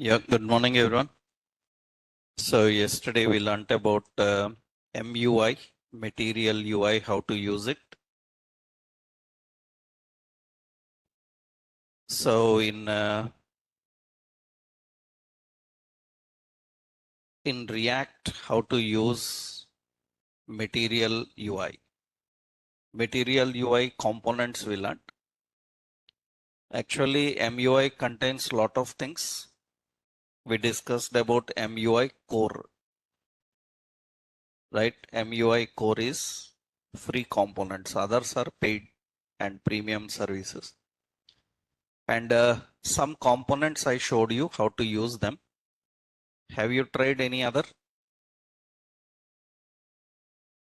Yeah, good morning, everyone. So yesterday we learnt about MUI, Material UI, how to use it. So in React, how to use Material UI. Material UI components we learnt. Actually, MUI contains lot of things. We discussed about MUI core, right? MUI core is free components. Others are paid and premium services. And some components I showed you how to use them. Have you tried any other?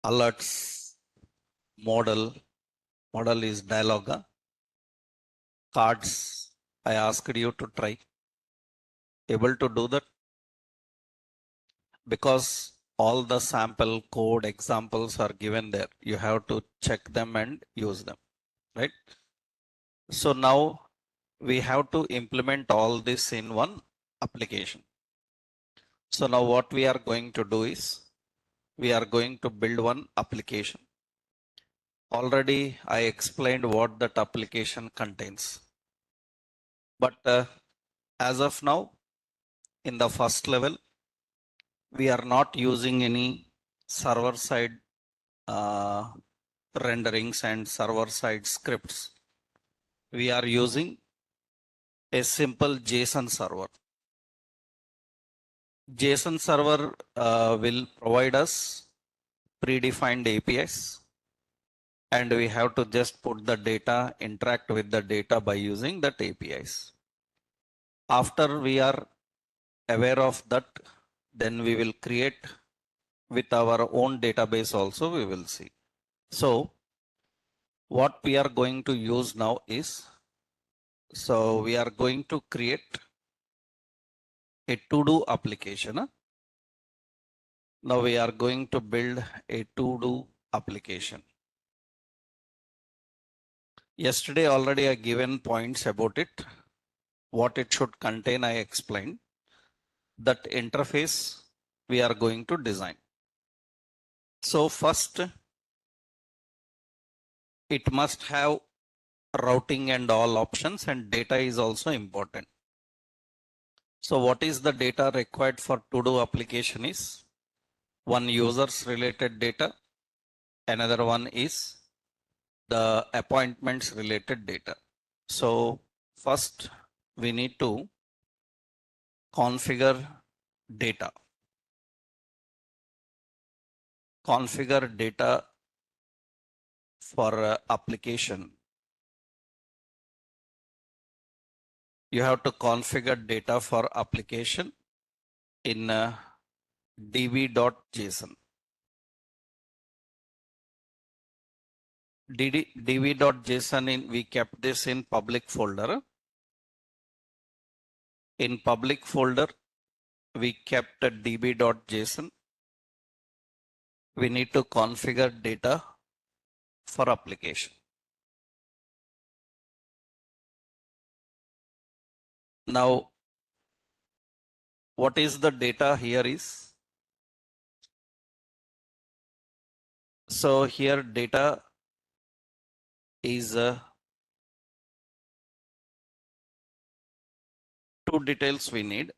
Alerts, model is dialogue. Cards, I asked you to try. Able to do that? Because all the sample code examples are given there. You have to check them and use them, right? So now we have to implement all this in one application. So now what we are going to do is we are going to build one application. Already I explained what that application contains. But as of now, in the first level, we are not using any server side renderings and server side scripts. We are using a simple JSON server. JSON server will provide us predefined APIs, and we have to just put the data, interact with the data by using that APIs. After we are aware of that, then we will create with our own database also we will see. So what we are going to use now is, so we are going to create a to-do application. Now we are going to build a to-do application. Yesterday already I given points about it. What it should contain I explained. That interface we are going to design. So first it must have routing and all options, and data is also important. So what is the data required for to-do application is one users related data, another one is the appointments related data. So first we need to configure data. Configure data for application. You have to configure data for application in db.json. db.json we kept this in public folder. In public folder, we kept a db.json. We need to configure data for application. Now, what is the data here is, so here data is two details we need.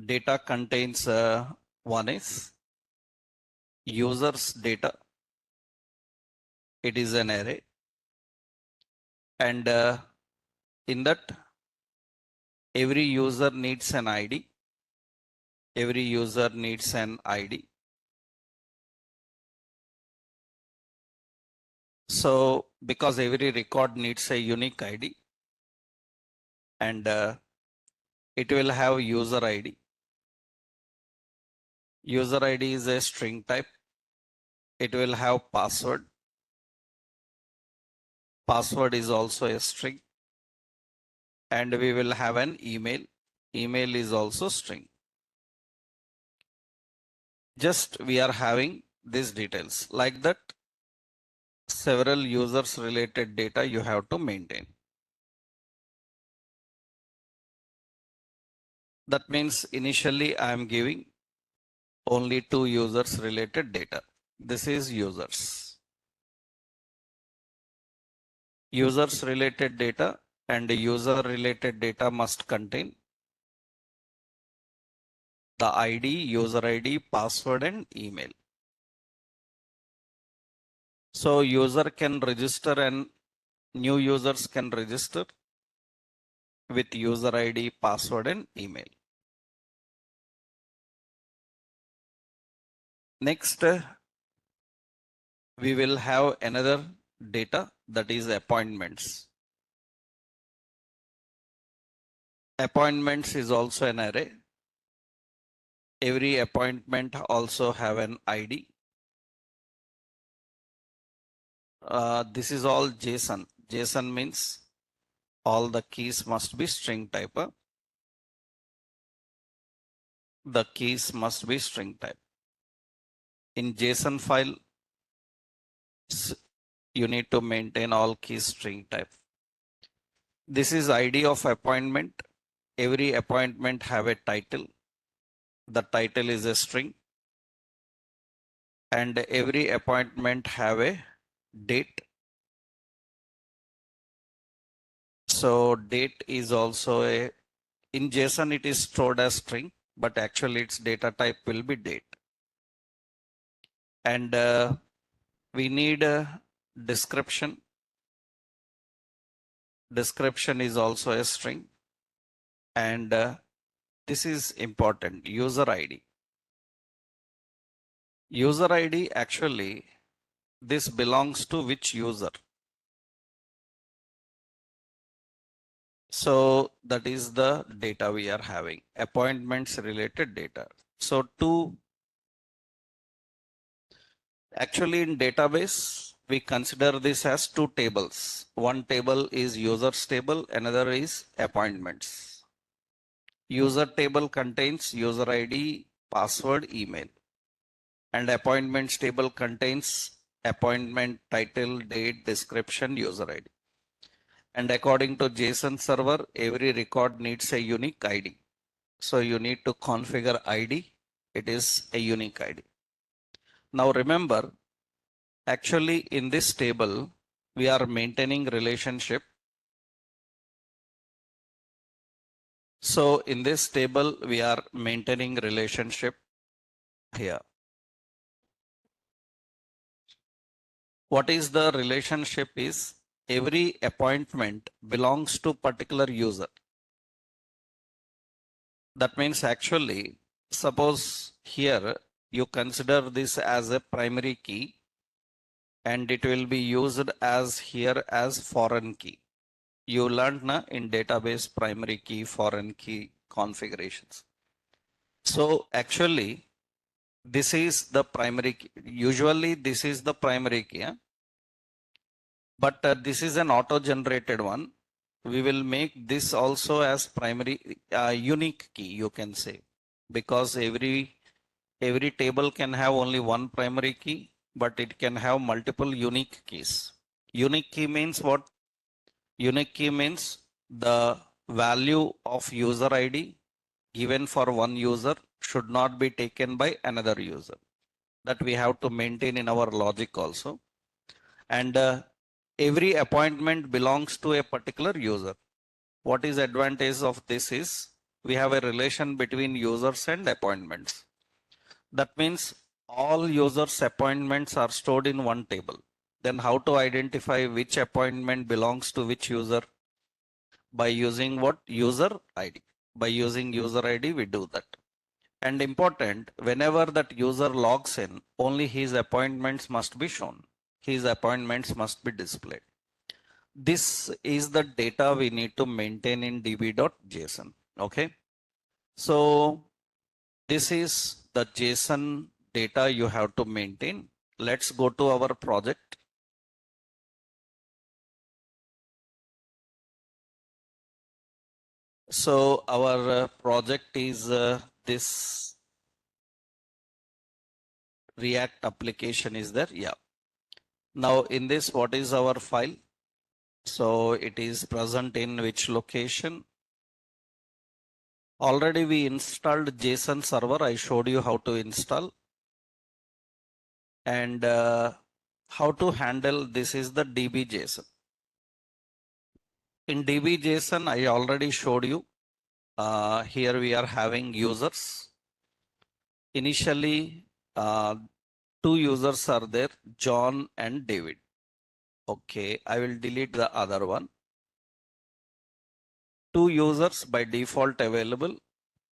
Data contains one is users data. It is an array, and in that every user needs an ID. Every user needs an ID. So because every record needs a unique ID, and it will have user ID. User ID is a string type. It will have password. Password is also a string. And we will have an email. Email is also string. Just we are having these details. Like that, several users related data you have to maintain. That means initially I am giving only 2 users related data. This is users. Users related data and user related data must contain the ID, user ID, password and email. So user can register and new users can register with user ID, password and email. Next, we will have another data, that is appointments. Appointments is also an array. Every appointment also have an ID. This is all JSON. JSON means all the keys must be string type. The keys must be string type. In JSON file, you need to maintain all keys string type. This is ID of appointment. Every appointment have a title. The title is a string. And every appointment have a date. So date is also in JSON it is stored as string, but actually its data type will be date. And we need a description. Description is also a string. And this is important, user ID. User ID actually, this belongs to which user? So that is the data we are having, appointments related data. So actually in database, we consider this as 2 tables. One table is users table, another is appointments. User table contains user ID, password, email. And appointments table contains appointment, title, date, description, user ID. And according to JSON server, every record needs a unique ID. So you need to configure ID. It is a unique ID. Now remember, actually in this table, we are maintaining relationship. So in this table, we are maintaining relationship here. What is the relationship is every appointment belongs to particular user. That means actually, suppose here you consider this as a primary key and it will be used as here as foreign key. You learned in database primary key, foreign key configurations. So actually, this is the primary key. Usually this is the primary key, but this is an auto-generated one. We will make this also as primary unique key, you can say, because every table can have only one primary key, but it can have multiple unique keys. Unique key means what? Unique key means the value of user ID given for one user should not be taken by another user. That we have to maintain in our logic also. And every appointment belongs to a particular user. What is advantage of this is we have a relation between users and appointments. That means all users' appointments are stored in one table. Then how to identify which appointment belongs to which user? By using what? User ID. By using user ID, we do that. And important, whenever that user logs in, only his appointments must be shown. His appointments must be displayed. This is the data we need to maintain in db.json. Okay. So this is the JSON data you have to maintain. Let's go to our project. So our project is this React application is there. Yeah. Now in this, what is our file? So it is present in which location? Already we installed JSON server. I showed you how to install and how to handle. This is the DB JSON. In DB JSON, I already showed you. Here we are having users. Initially, two users are there, John and David. Okay, I will delete the other one. Two users by default available.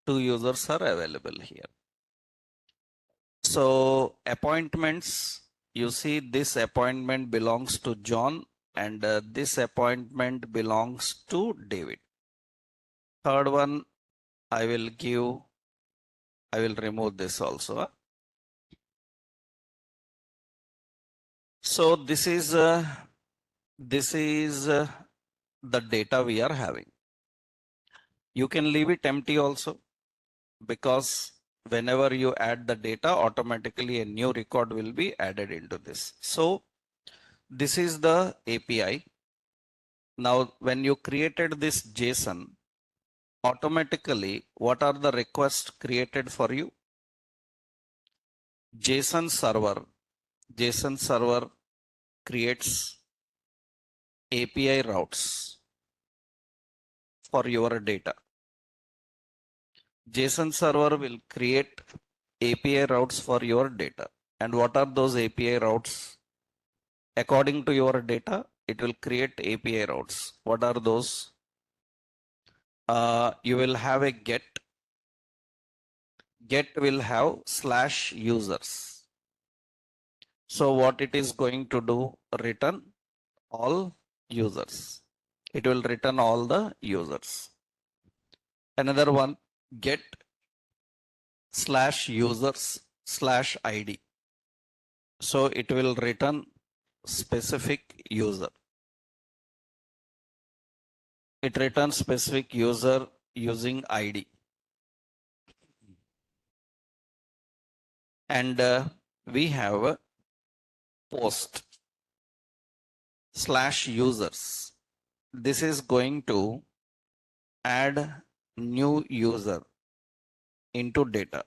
Two users are available here. So appointments, you see this appointment belongs to John and this appointment belongs to David. Third one, I will remove this also. So this is the data we are having. You can leave it empty also, because whenever you add the data, automatically a new record will be added into this. So this is the API. Now, when you created this JSON, automatically, what are the requests created for you? JSON server creates API routes for your data. JSON server will create API routes for your data. And what are those API routes? According to your data, it will create API routes. What are those? You will have a get. Get will have /users. So what it is going to do? Return all users. It will return all the users. Another one, get /users/id. So it will return specific user. It returns specific user using ID. And we have post /users. This is going to add new user into data.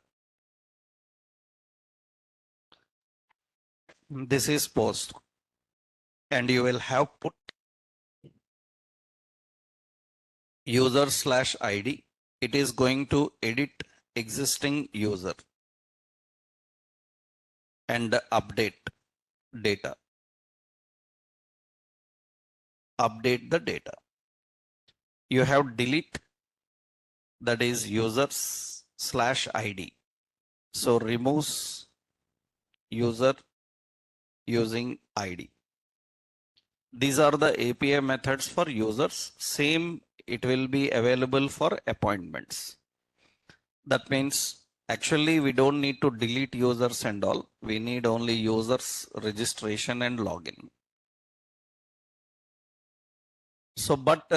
This is post. And you will have put user/id. It is going to edit existing user and update data. Update the data. You have delete, that is users/id. So removes user using ID. These are the API methods for users. Same, it will be available for appointments. That means actually we don't need to delete users and all. We need only users registration and login. So, but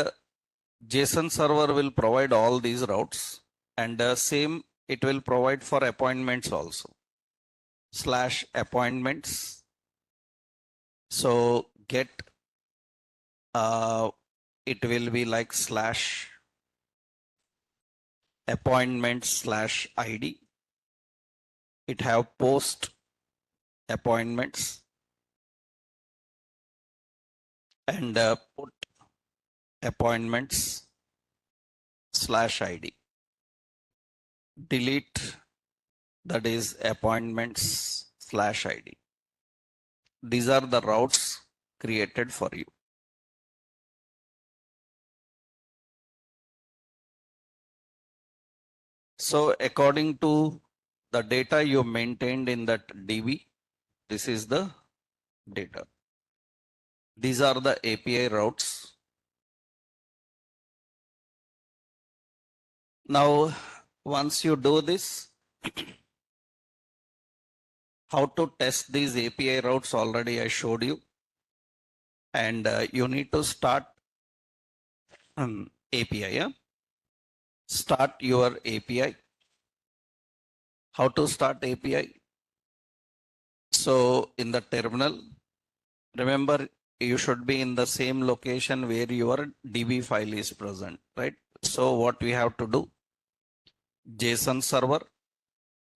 JSON server will provide all these routes, and same it will provide for appointments also. /appointments. So get it will be like /appointments/id. It have post appointments and put appointments/id. Delete, that is appointments/id. These are the routes created for you. So according to the data you maintained in that DB, this is the data. These are the API routes. Now, once you do this, how to test these API routes already I showed you. And you need to start API. Yeah? Start your API. How to start API? So in the terminal, remember you should be in the same location where your DB file is present, right? So what we have to do? JSON server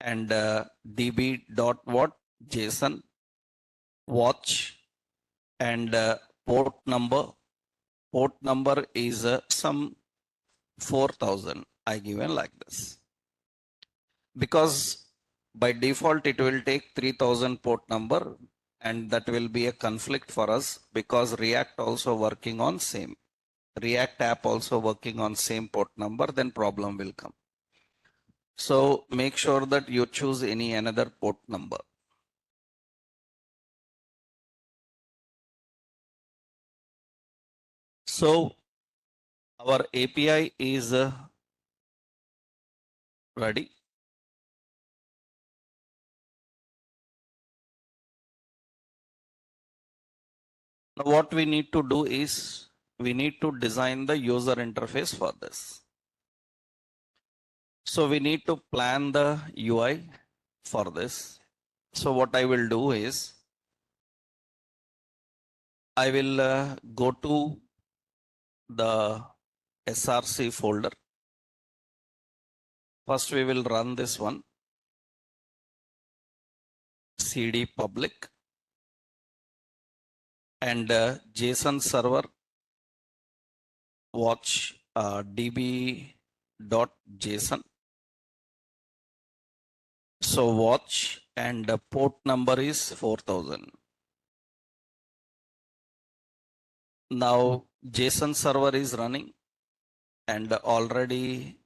and db dot what JSON watch and port number. Port number is some 4000. I given like this because by default it will take 3000 port number, and that will be a conflict for us because React also working on same. React app also working on same port number, then problem will come. So make sure that you choose any another port number. So our API is ready. Now what we need to do is we need to design the user interface for this. So we need to plan the UI for this. So what I will do is I will go to the SRC folder. First we will run this one, cd public and JSON server watch db.json. So watch and port number is 4000. Now JSON server is running and already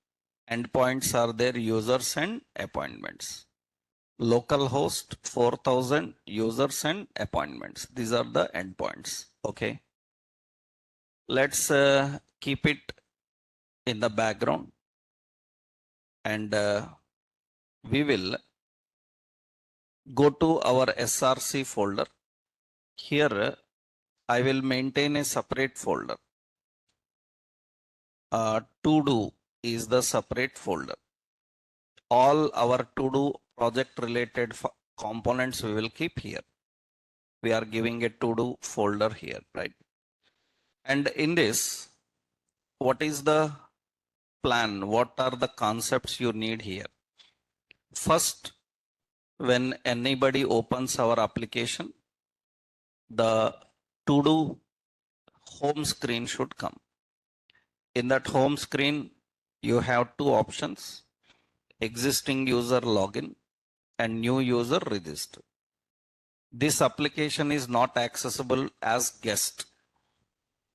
endpoints are there, users and appointments. Localhost 4000, users and appointments. These are the endpoints. Okay. Let's keep it in the background and we will go to our SRC folder. Here I will maintain a separate folder. To do is the separate folder. All our to do project related components we will keep here. We are giving a to do folder here, right? And in this, what is the plan? What are the concepts you need here? First, when anybody opens our application, the to do home screen should come. In that home screen, you have two options: existing user login and new user register. This application is not accessible as guest.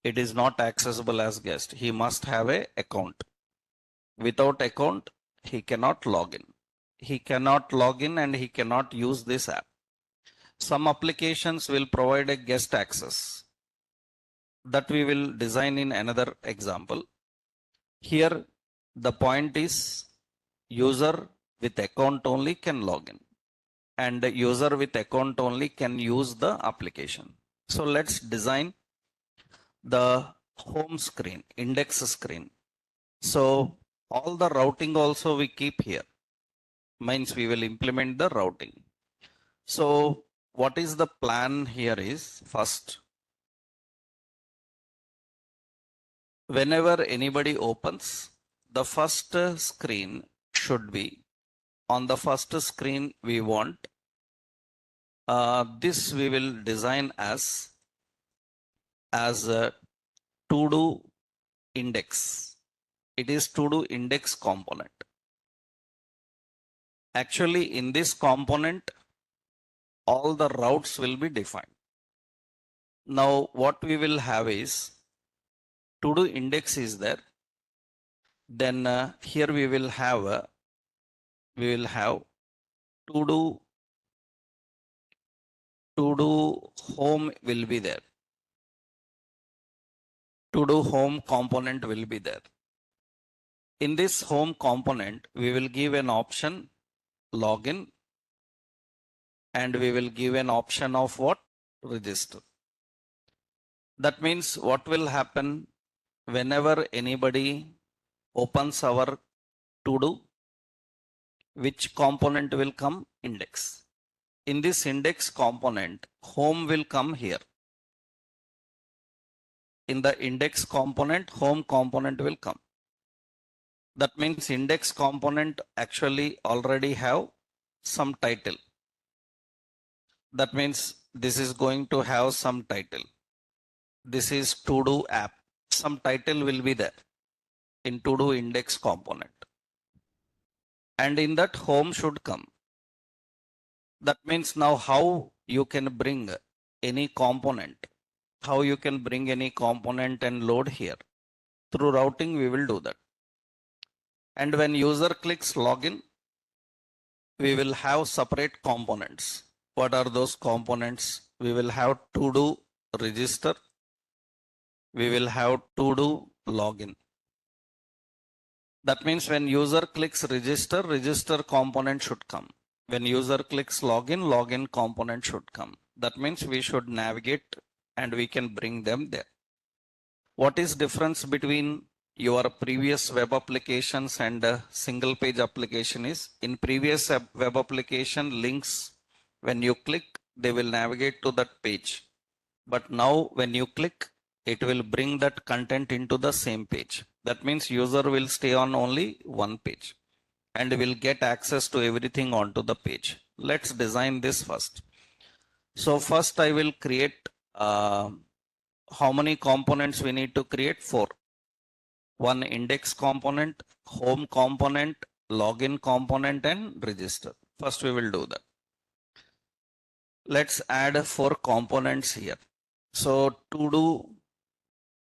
It is not accessible as guest. He must have a account. Without account, he cannot log in. He cannot log in and he cannot use this app. Some applications will provide a guest access. That we will design in another example. Here, the point is user with account only can log in, and the user with account only can use the application. So let's design the home screen, index screen. So all the routing also we keep here. Means we will implement the routing. So what is the plan here is, first, whenever anybody opens, the first screen should be, on the first screen we want, this we will design as a to do index. It is to do index component. Actually, in this component, all the routes will be defined. Now, what we will have is to do index is there. Then here we will have to do home will be there. To do home component will be there. In this home component, we will give an option login, and we will give an option of what? Register. That means what will happen whenever anybody opens our to do, which component will come? Index. In this index component, home will come here. In the index component, home component will come. That means index component actually already have some title. That means this is going to have some title. This is to do app. Some title will be there in to do index component. And in that home should come. That means now how you can bring any component, how you can bring any component and load here. Through routing, we will do that. And when user clicks login, we will have separate components. What are those components? We will have to do register. We will have to do login. That means when user clicks register, register component should come. When user clicks login, login component should come. That means we should navigate and we can bring them there. What is difference between your previous web applications and a single page application is in previous web application links, when you click, they will navigate to that page. But now when you click, it will bring that content into the same page. That means user will stay on only one page and will get access to everything onto the page. Let's design this first. So first I will create how many components we need to create? 4. One index component, home component, login component, and register. First we will do that. Let's add 4 components here. So to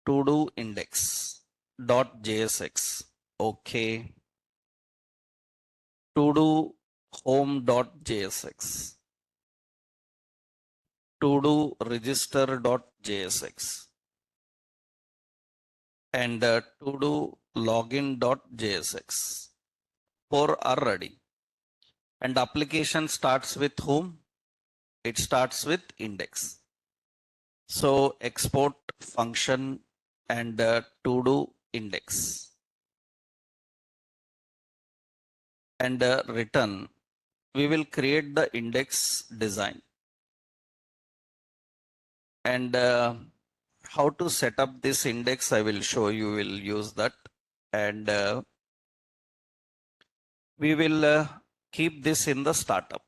do index dot jsx. Okay. To do home dot jsx. To do register dot jsx. And to do login dot jsx. 4 are ready. And application starts with whom? It starts with index. So export function and to do index. And return. We will create the index design. And how to set up this index, I will show you. Will use that. And we will keep this in the startup.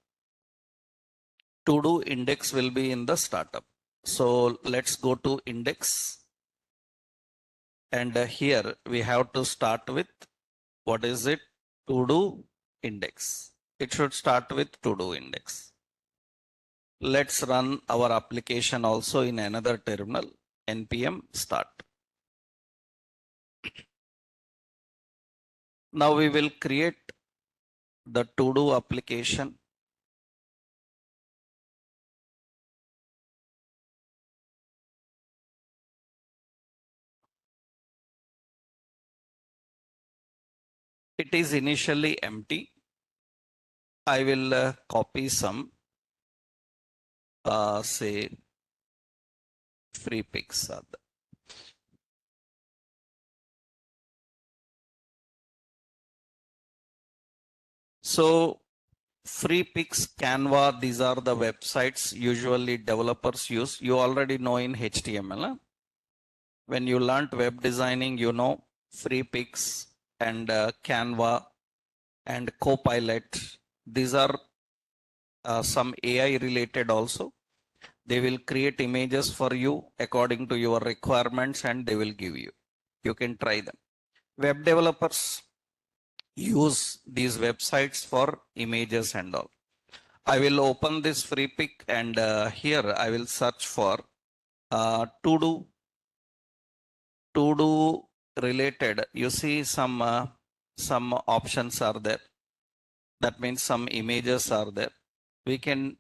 To do index will be in the startup. So let's go to index. And here we have to start with, what is it? To do index. It should start with to do index. Let's run our application also in another terminal. npm start. Now we will create the to do application. It is initially empty. I will copy some, say, free pics. So free pics, Canva, these are the websites usually developers use. You already know in HTML. Huh? When you learnt web designing, you know free pics and Canva and Copilot. These are some AI related also. They will create images for you according to your requirements and they will give you. You can try them. Web developers use these websites for images and all. I will open this free pick and here I will search for to do related. You see some options are there. That means some images are there. We can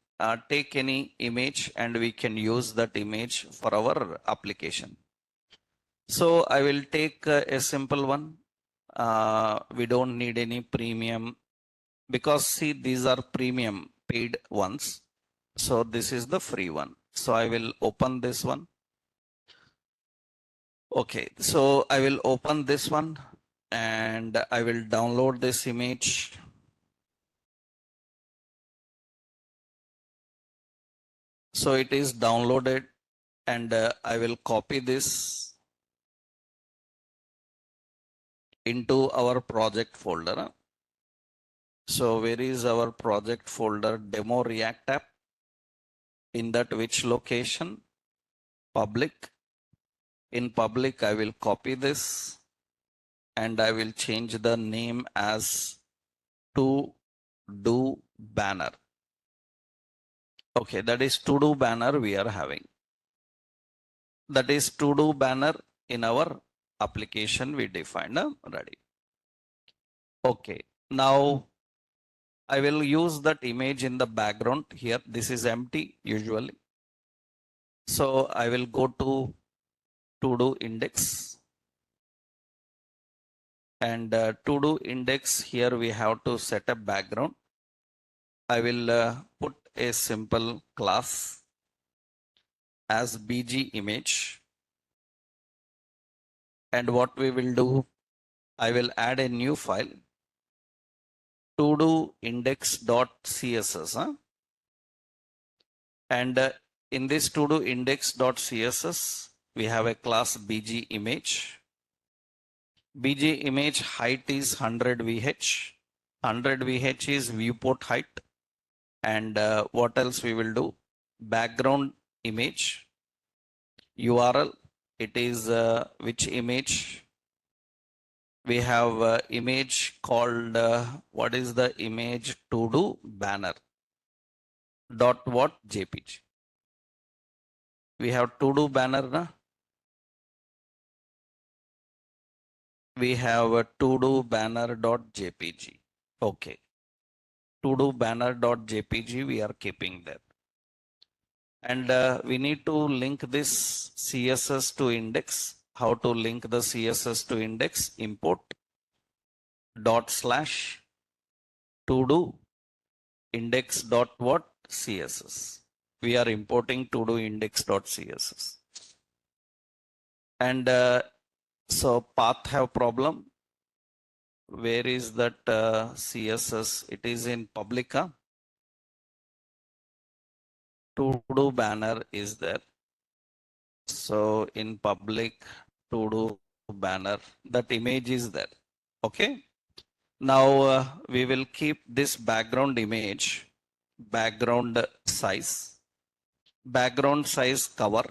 take any image and we can use that image for our application. So I will take a simple one. We don't need any premium because see, these are premium paid ones. So this is the free one. So I will open this one. Okay, so I will open this one and I will download this image. So it is downloaded and I will copy this into our project folder. So where is our project folder? Demo React app. In that which location? Public. In public, I will copy this and I will change the name as to do banner. Okay, that is to do banner we are having. That is to do banner in our application we defined already. Okay, now I will use that image in the background here. This is empty usually. So I will go to do index, and to do index here we have to set a background. I will put a simple class as bg image, and what we will do, I will add a new file to do index.css, and in this to do index.css we have a class bg image. bg image height is 100 vh. 100 vh is viewport height. And what else we will do? Background image URL. It is which image? We have image called what is the image? To do banner dot what jpg. We have to do banner na? We have a to do banner dot jpg. Okay, to do banner dot jpg we are keeping there. And we need to link this CSS to index. How to link the CSS to index? Import dot slash to do index dot what? CSS. We are importing to do index dot CSS. And so path have problem. Where is that CSS? It is in public. To do banner is there. So in public to do banner, that image is there. Okay. Now we will keep this background image, background size cover.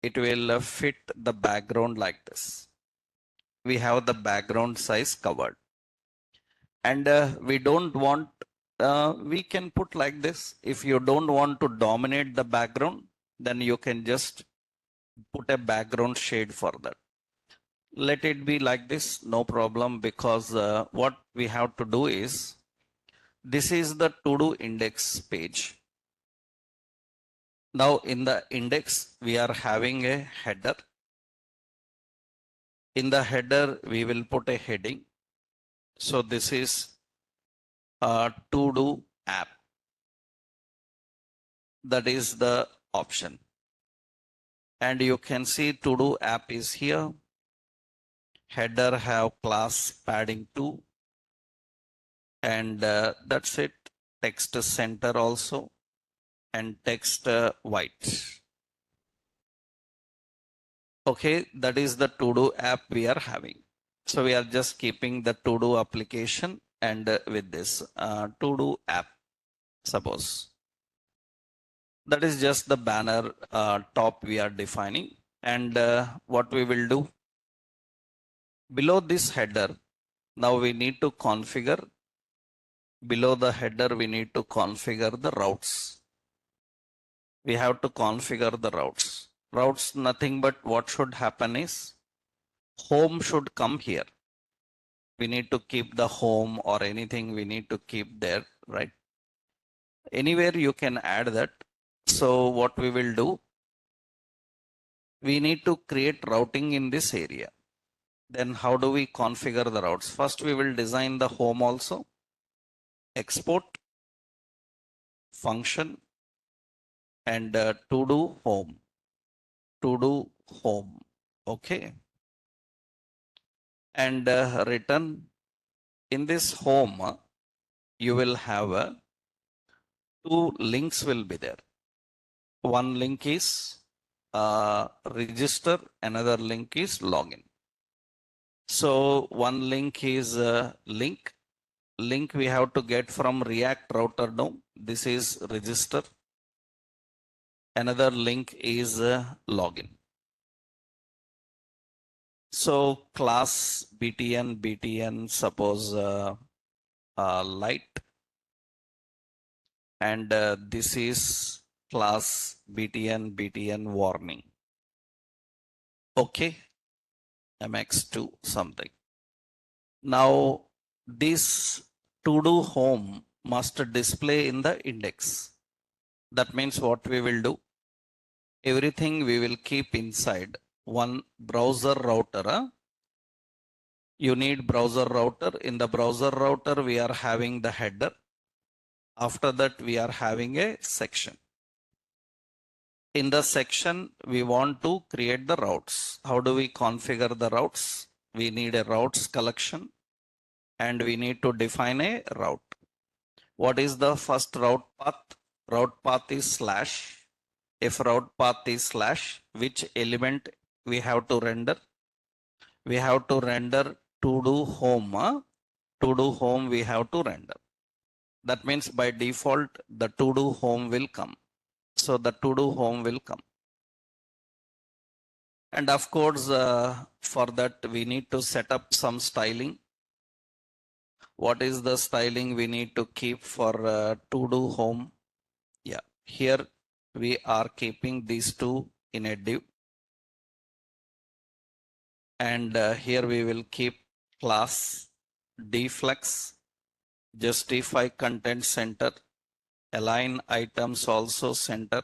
It will fit the background like this. We have the background size covered, and we don't want, we can put like this. If you don't want to dominate the background, then you can just put a background shade for that. Let it be like this, no problem, because what we have to do is, this is the to do index page. Now in the index, we are having a header. In the header, we will put a heading. So this is a to do app. That is the option. And you can see to do app is here. Header have class padding 2. And that's it. Text center also. And text white. Okay, that is the to do app we are having. So we are just keeping the to do application and with this to do app, suppose. That is just the banner top we are defining. And what we will do, below this header, now we need to configure, below the header we need to configure the routes. We have to configure the routes. Routes, nothing but what should happen is, home should come here. We need to keep the home or anything we need to keep there, right? Anywhere you can add that. So what we will do, we need to create routing in this area. Then how do we configure the routes? First, we will design the home also. Export function and to do home. To do home. Okay. And return. In this home, you will have two links will be there. One link is register, another link is login. So one link is link. Link we have to get from React router node. This is register. Another link is login. So class btn suppose light, and this is class btn warning. Okay, mx2 something. Now this to do home must display in the index. That means what we will do, everything we will keep inside one browser router. You need browser router. In the browser router, we are having the header. After that, we are having a section. In the section, we want to create the routes. How do we configure the routes? We need a routes collection and we need to define a route. What is the first route path? Route path is slash. If route path is slash, which element we have to render? We have to render to do home. To do home we have to render. That means by default the to do home will come. So the to do home will come. And of course, for that we need to set up some styling. What is the styling we need to keep for to do home? Yeah, here we are keeping these two in a div. And here we will keep class deflex, justify content center, align items also center,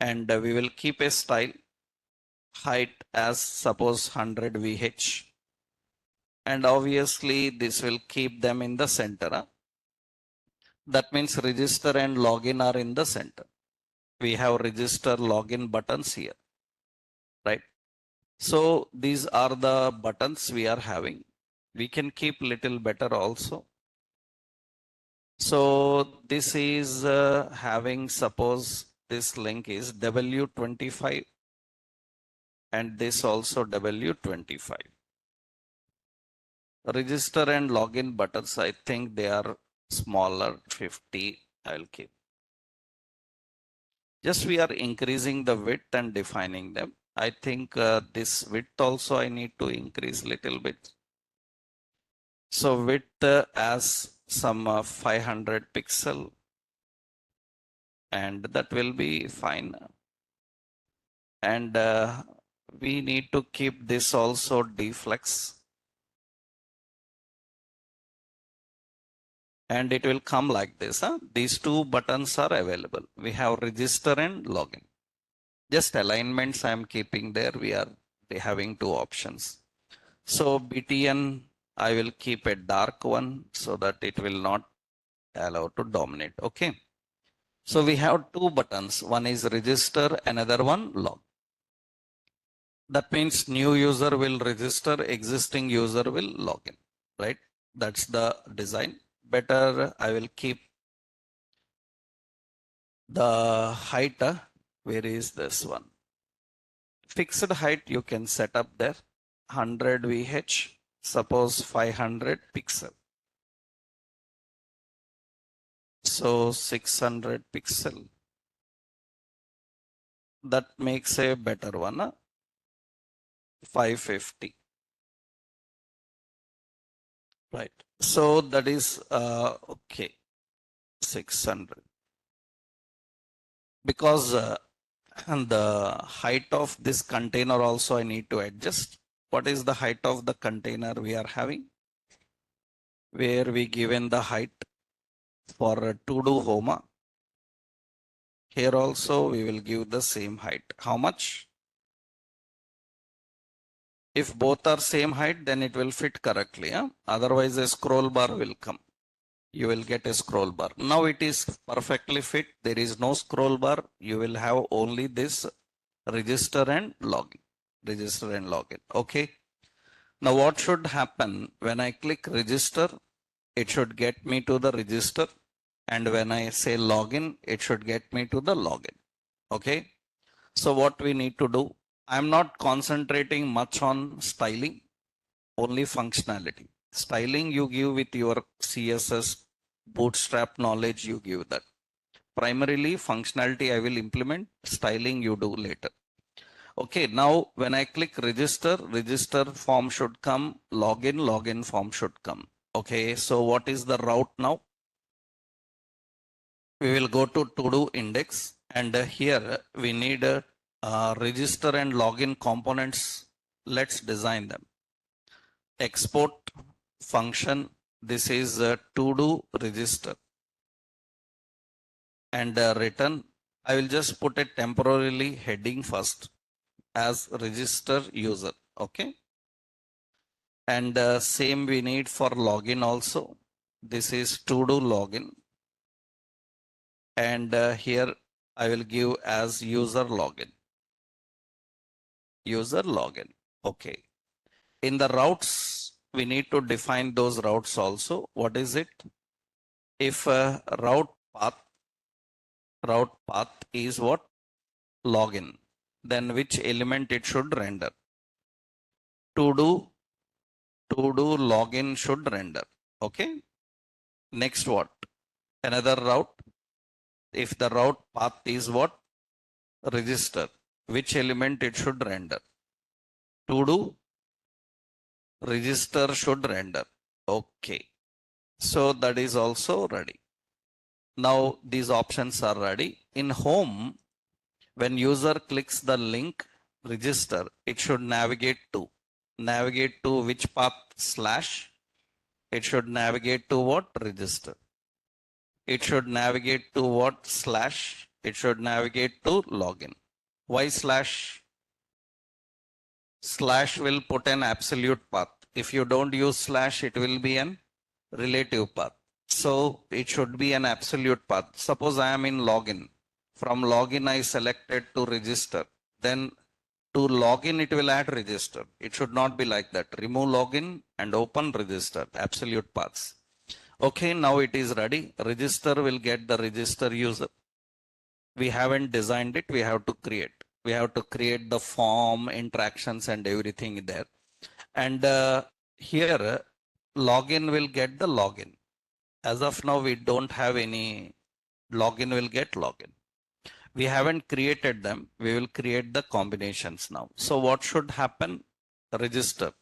and we will keep a style height as suppose 100 VH, and obviously this will keep them in the center. That means register and login are in the center. We have register login buttons here, right? So these are the buttons we are having. We can keep little better also. So this is having, suppose this link is W25 and this also W25. Register and login buttons, I think they are smaller, 50, I'll keep. Just we are increasing the width and defining them. I think this width also I need to increase little bit. So width as some 500 pixel, and that will be fine. And we need to keep this also deflex. And it will come like this. These two buttons are available. We have register and login. Just alignments I am keeping there. We are having two options. So BTN, I will keep a dark one so that it will not allow to dominate. Okay. So we have two buttons. One is register, another one log. That means new user will register, existing user will log in, right? That's the design. Better I will keep the height. Where is this one? Fixed height you can set up there. 100 VH, suppose 500 pixel. So 600 pixel. That makes a better one. 550. Right. So that is okay. 600. Because and the height of this container also I need to adjust. What is the height of the container we are having? Where we given the height for to do home. Here also we will give the same height. How much? If both are same height, then it will fit correctly. Otherwise a scroll bar will come. You will get a scroll bar. Now it is perfectly fit. There is no scroll bar. You will have only this register and login. Register and login. Okay. Now what should happen when I click register? It should get me to the register. And when I say login, it should get me to the login. Okay. So what we need to do? I'm not concentrating much on styling. only functionality. Styling you give with your CSS bootstrap knowledge, you give that. Primarily functionality I will implement, styling you do later. Okay, now when I click register, register form should come, login, login form should come. Okay, so what is the route now? We will go to to-do index, and here we need register and login components. Let's design them. Export function. This is to-do register, and return. I will just put a temporarily heading first as register user. Okay, and same we need for login also. This is to-do login, and here I will give as user login. User login. Okay. In the routes, we need to define those routes also. What is it? If route path is what? Login. Then which element it should render? To do login should render. Okay. Next what? Another route. If the route path is what? Register. Which element it should render? To do register should render. Okay. So that is also ready. Now these options are ready. In home, when user clicks the link register, it should navigate to which path slash? It should navigate to what? Register. It should navigate to what? Slash. It should navigate to login. Why slash? Slash will put an absolute path. If you don't use slash, it will be an relative path. So it should be an absolute path. Suppose I am in login. From login, I selected to register. Then to login, it will add register. It should not be like that. Remove login and open register. Absolute paths. Okay, now it is ready. Register will get the register user. We haven't designed it. We have to create. We have to create the form, interactions, and everything there. And here, login will get the login. As of now, we don't have any login will get login. We haven't created them. We will create the combinations now. So what should happen? Register.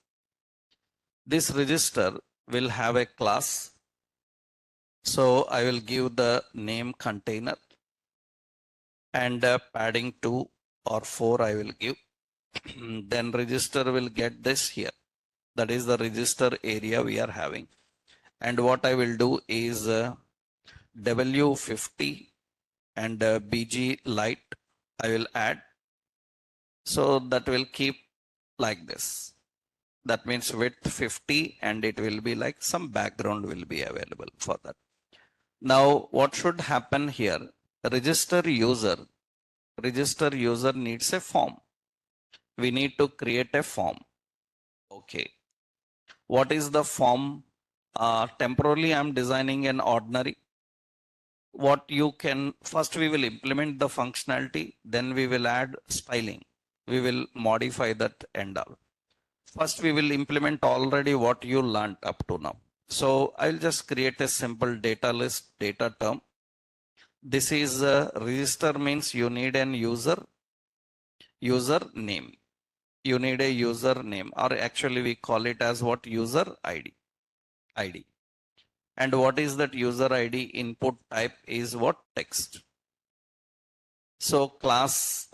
This register will have a class. So I will give the name container and padding 2 or 4 I will give. Then register will get this here. That is the register area we are having. And what I will do is W50 and BG light I will add. So that will keep like this. That means width 50 and it will be like some background will be available for that. Now what should happen here? Register user needs a form. We need to create a form. Okay. What is the form? Temporarily I'm designing an ordinary. What you can, first we will implement the functionality, then we will add styling. We will modify that and all. First we will implement already what you learned up to now. So I'll just create a simple data list, data term. This is register means you need an user name. You need a user name, or actually we call it as what? User ID. And what is that user ID? Input type is what? Text. So class,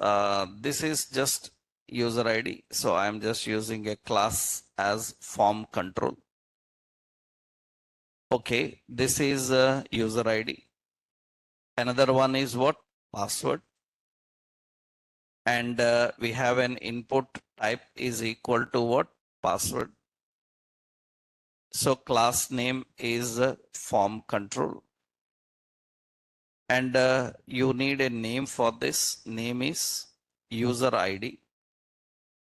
this is just user ID. So I'm just using a class as form control. Okay, this is user ID. Another one is what? Password. And we have an input type is equal to what? Password. So class name is form control. And you need a name for this. Name is user ID.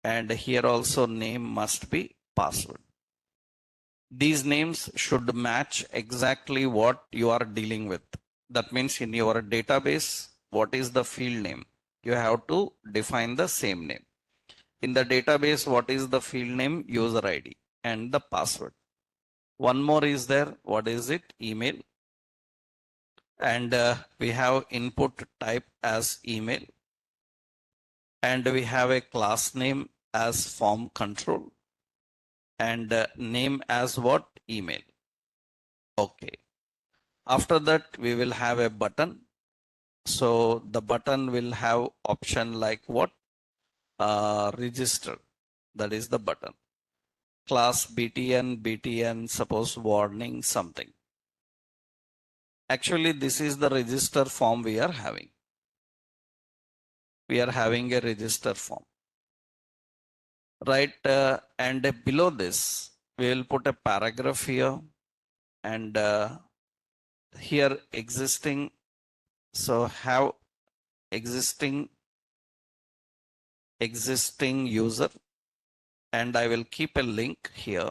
And here also name must be password. These names should match exactly what you are dealing with. That means in your database, what is the field name? You have to define the same name. In the database, what is the field name? User ID. and the password. One more is there. What is it? Email. And we have input type as email. And we have a class name as form control. And name as what? Email. Okay. After that, we will have a button. So the button will have option like what? Register. That is the button. Class BTN, suppose warning something. Actually, this is the register form we are having. We are having a register form. Right, and below this, we will put a paragraph here and here existing. So have existing user, and I will keep a link here.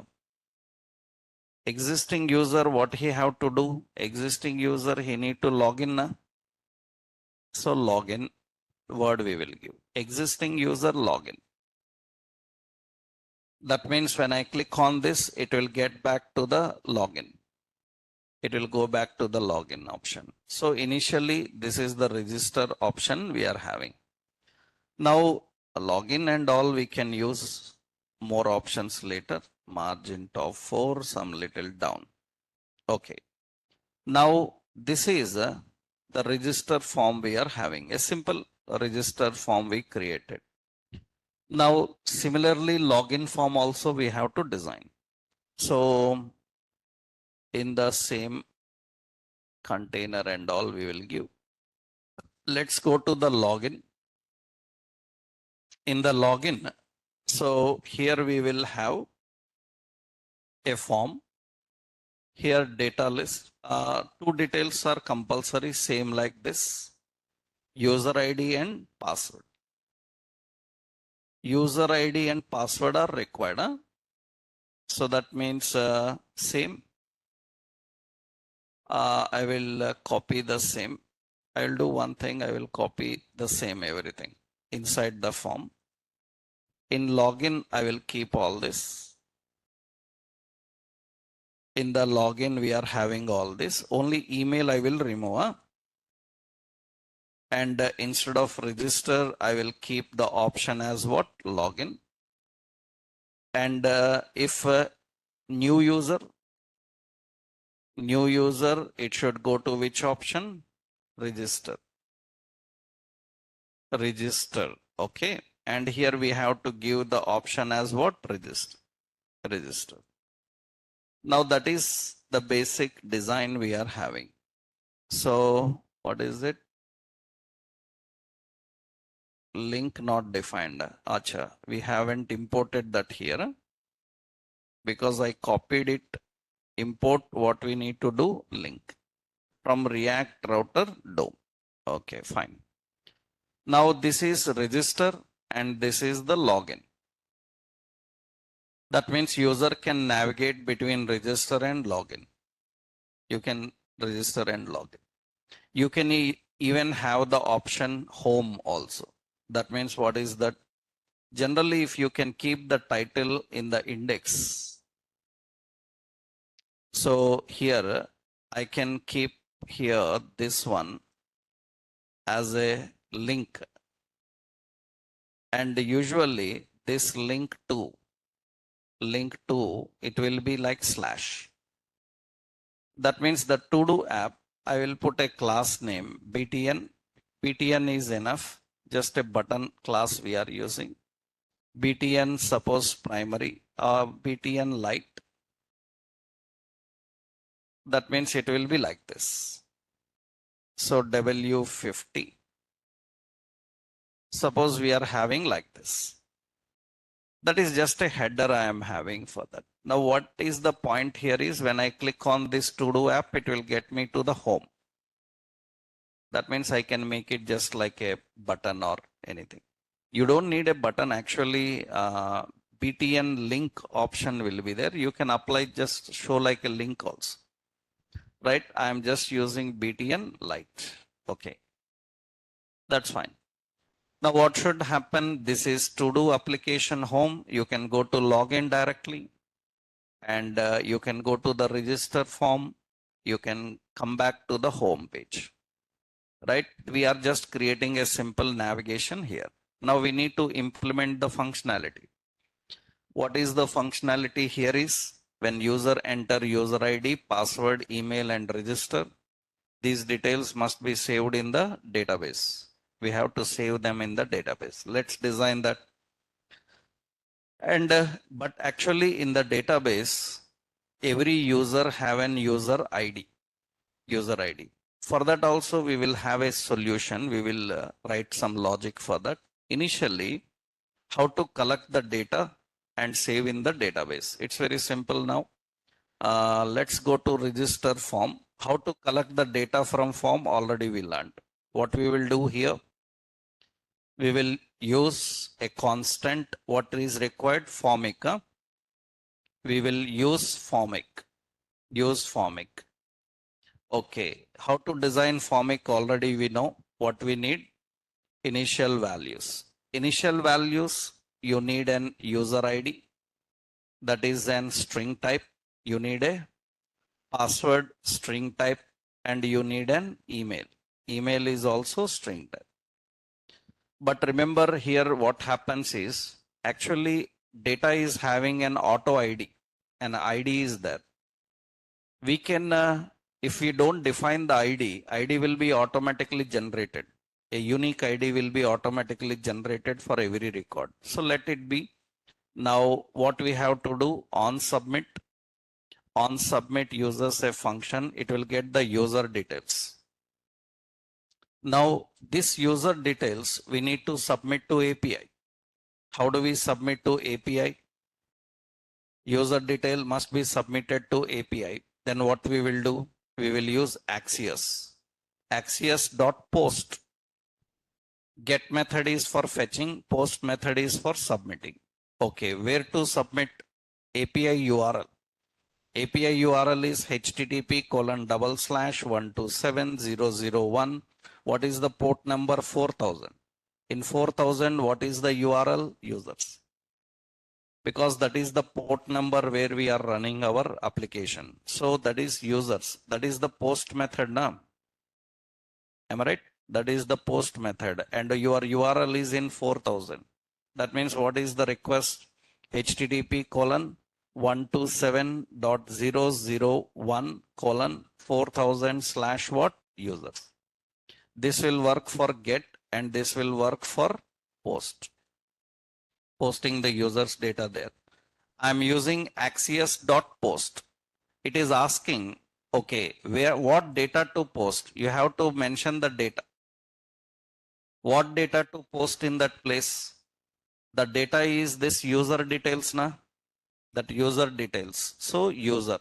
Existing user, what he have to do? Existing user, he need to log in. So login word we will give. Existing user login. That means when I click on this, it will get back to the login. It will go back to the login option. So initially, this is the register option we are having. Now, login and all we can use more options later. Margin top 4, some little down. Okay. Now, this is the register form we are having. A simple register form we created. Now, similarly, login form also we have to design. So, in the same container and all we will give. Let's go to the login. In the login, so here we will have a form. Here data list. Two details are compulsory, same like this. User ID and password. User ID and password are required. So that means same. I will copy the same. I will do one thing. I will copy the same everything inside the form. In login, I will keep all this. In the login, we are having all this. Only email I will remove. And instead of register, I will keep the option as what? Login. And if new user, it should go to which option? Register. Register. Okay. And here we have to give the option as what? Register. Register. Now that is the basic design we are having. So what is it? Link not defined. Acha, we haven't imported that here because I copied it. Import what we need to do, link from React router DOM. Okay, fine. Now this is register and this is the login. That means user can navigate between register and login. You can register and login. You can even have the option home also. That means what is that? Generally, if you can keep the title in the index. So here I can keep here this one as a link. And usually this link to, it will be like slash. That means the to-do app, I will put a class name, BTN. BTN is enough, just a button class we are using. BTN suppose primary, BTN light. That means it will be like this. So W50. Suppose we are having like this. That is just a header I am having for that. Now what is the point here is when I click on this to-do app, it will get me to the home. That means I can make it just like a button or anything. You don't need a button actually. BTN link option will be there. You can apply just show like a link also. Right? I am just using BTN light. Okay. That's fine. Now what should happen? This is to do application home. You can go to login directly. and you can go to the register form. You can come back to the home page, right? We are just creating a simple navigation here. Now we need to implement the functionality. What is the functionality here is when user enter user ID, password, email, and register, these details must be saved in the database. We have to save them in the database. Let's design that. And but actually in the database, every user have an user ID. User ID. For that also we will have a solution. We will write some logic for that. Initially, how to collect the data and save in the database. It's very simple now. Let's go to register form. How to collect the data from form already we learned. What we will do here, we will use a constant what is required formic. We will use formic. Use formic. Okay, how to design formic already we know. What we need, initial values. Initial values, you need an user ID, that is an string type. You need a password string type, and you need an email. Email is also string type. But remember here what happens is actually data is having an auto ID. An ID is there. We can, if we don't define the ID will be automatically generated. A unique ID will be automatically generated for every record. So let it be. Now what we have to do, on submit uses a function, it will get the user details. Now this user details we need to submit to API. How do we submit to API? User detail must be submitted to API. Then what we will do? We will use Axios. Axios.post. Get method is for fetching, post method is for submitting. Okay, where to submit? API URL. API URL is http://127.0.0.1. What is the port number? 4000. In 4000, what is the URL? Users. Because that is the port number where we are running our application. So that is users. That is the post method now. Am I right? That is the post method, and your URL is in 4000. That means what is the request? http://127.0.0.1:4000/ what? Users. This will work for get and this will work for post. Posting the user's data there. I'm using Axios.post. It is asking, okay, what data to post? You have to mention the data. What data to post in that place? The data is this user details na? That user details. So user.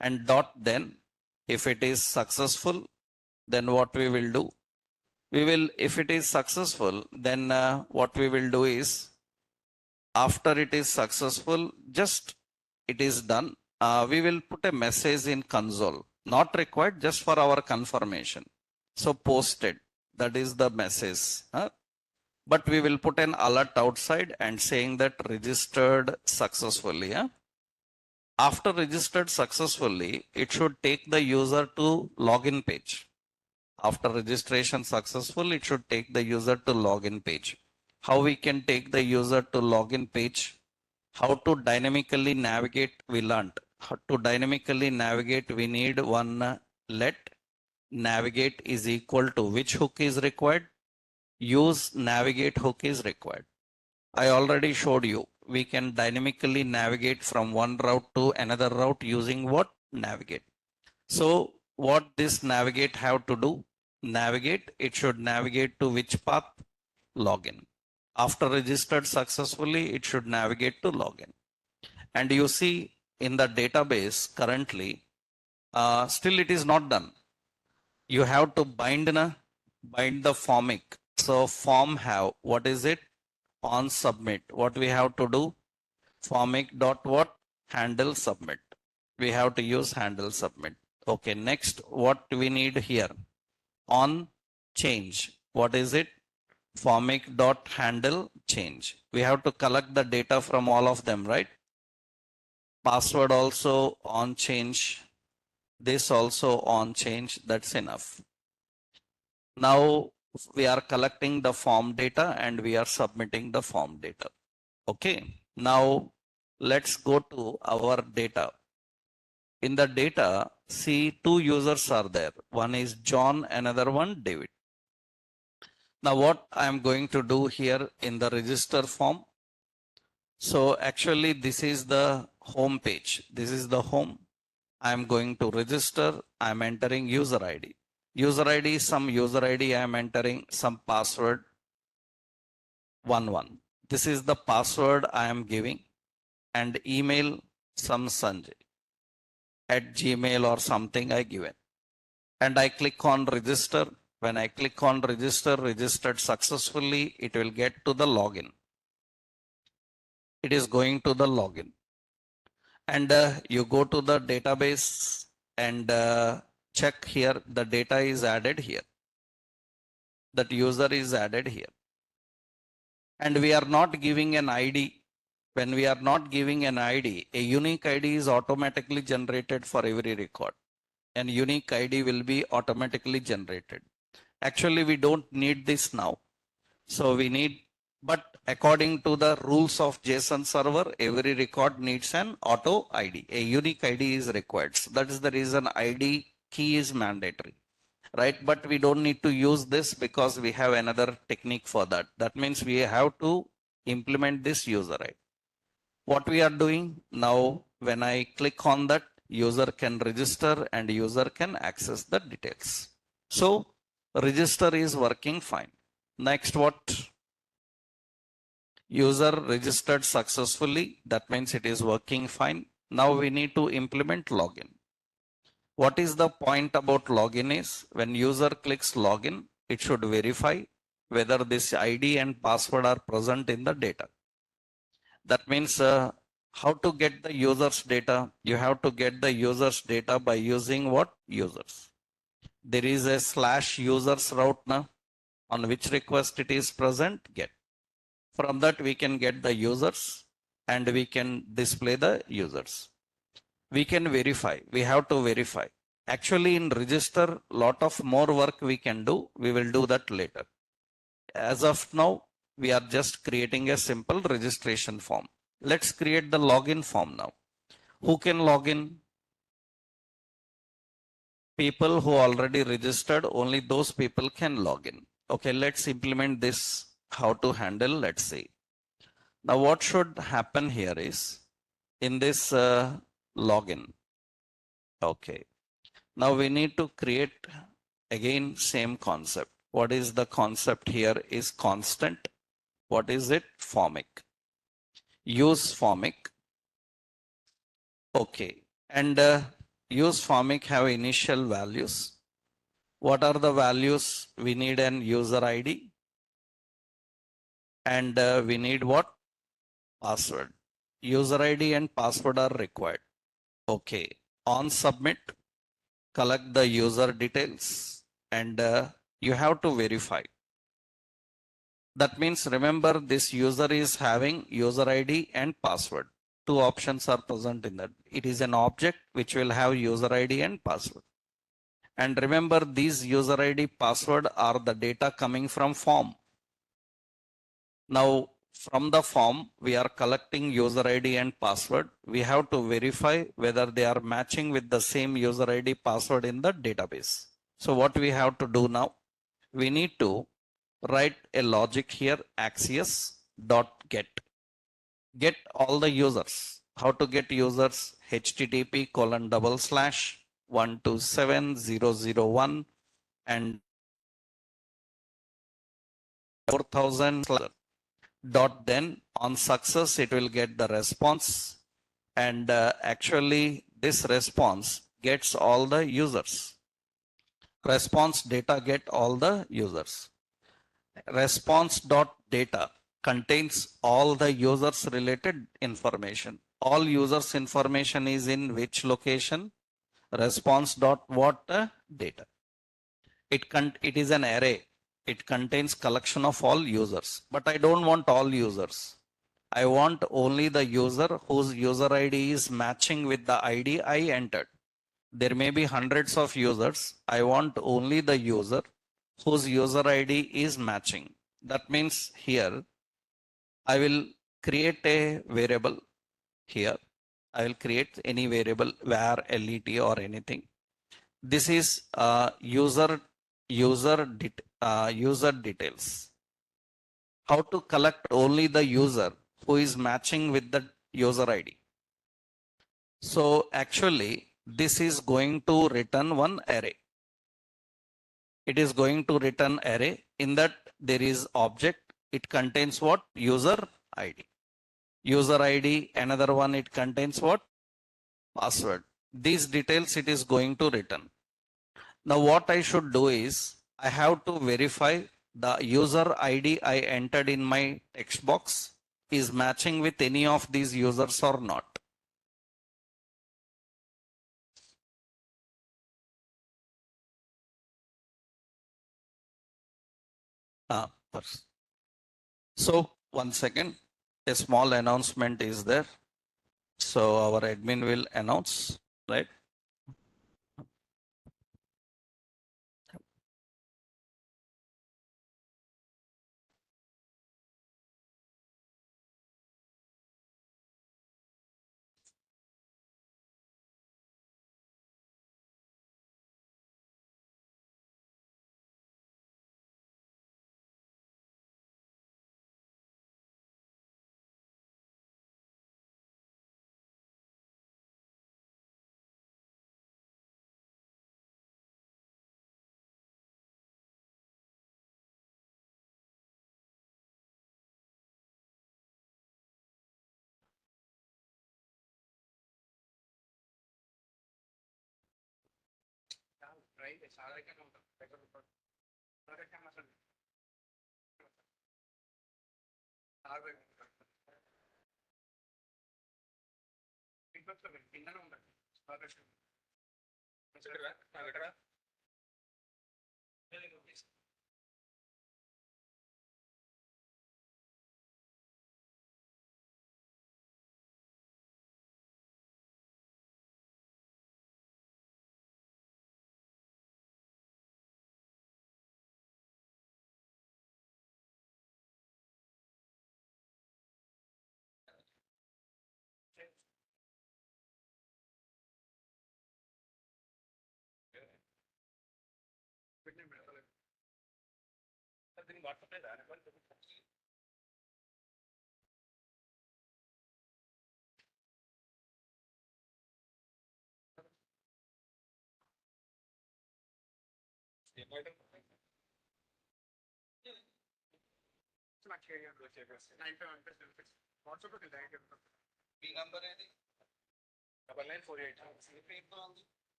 And dot then, if it is successful, then what we will do? We will, if it is successful, then what we will do is, after it is successful, just it is done. We will put a message in console. Not required, just for our confirmation. So posted, that is the message. But we will put an alert outside and saying that registered successfully. After registered successfully, it should take the user to login page. After registration successful, it should take the user to login page. How we can take the user to login page? How to dynamically navigate, we learned. How to dynamically navigate, we need one let navigate is equal to which hook is required? Use navigate hook is required. I already showed you. We can dynamically navigate from one route to another route using what? Navigate. So what this navigate have to do? Navigate, it should navigate to which path? Login. After registered successfully, it should navigate to login. And you see in the database currently, still it is not done. You have to bind the formic. So form have, what is it? On submit. What we have to do? Formic dot what? Handle submit. We have to use handle submit. Okay, next what we need here? On change. What is it? Formic dot handle change. We have to collect the data from all of them, right? password also on change, this also on change, that's enough. Now we are collecting the form data and we are submitting the form data. Okay, now let's go to our data. In the data, see two users are there. One is John, another one David. Now what I am going to do here in the register form. So actually this is the home page. This is the home. I am going to register. I am entering user ID. User ID, some user ID I am entering, some password 11. This is the password I am giving, and email some Sanjay at Gmail or something I given. And I click on register. When I click on register, registered successfully, it will get to the login. It is going to the login. And you go to the database and check here, the data is added here. That user is added here. And we are not giving an ID. When we are not giving an ID, a unique ID is automatically generated for every record. And unique ID will be automatically generated. Actually, we don't need this now. So we need, but according to the rules of JSON server, every record needs an auto ID. A unique ID is required. So that is the reason ID key is mandatory, right? But we don't need to use this because we have another technique for that. That means we have to implement this user ID. What we are doing now, when I click on that, user can register and user can access the details. So register is working fine. Next, what? User registered successfully. That means it is working fine. Now we need to implement login. What is the point about login is when user clicks login, it should verify whether this ID and password are present in the data. That means how to get the user's data? You have to get the user's data by using what? Users. There is a / users route now on which request it is present, get. From that we can get the users and we can display the users. We can verify. We have to verify. Actually in register, lot of more work we can do. We will do that later. As of now, we are just creating a simple registration form. Let's create the login form now. Who can log in? People who already registered, only those people can log in. Okay, let's implement this. How to handle, let's see. Now what should happen here is in this login. Okay. Now we need to create again same concept. What is the concept here is constant. What is it? Formic. Use formic. Okay. And use formic have initial values. What are the values? We need an user ID. And we need what? Password. User ID and password are required. Okay. On submit, collect the user details and you have to verify. That means remember this user is having user ID and password. Two options are present in that. It is an object which will have user ID and password. And remember these user ID password are the data coming from form. Now from the form we are collecting user ID and password. We have to verify whether they are matching with the same user ID password in the database. So what we have to do now? We need to write a logic here, axios dot get. Get all the users. How to get users? http://127.0.0.1 and 4000 dot then on success it will get the response and actually this response gets all the users. Response data get all the users. Response dot data contains all the users related information. All users information is in which location? Response dot what data. It is an array. It contains collection of all users, but I don't want all users. I want only the user whose user ID is matching with the ID I entered. There may be hundreds of users. I want only the user whose user ID is matching. That means here I will create a variable here. I will create any variable var let or anything. This is user details. How to collect only the user who is matching with the user ID. So actually this is going to return one array. It is going to return array. In that there is object. It contains what? User ID. User ID, another one, it contains what? Password. These details it is going to return. Now what I should do is I have to verify the user ID I entered in my text box is matching with any of these users or not. First. So one second, a small announcement is there. So our admin will announce, right?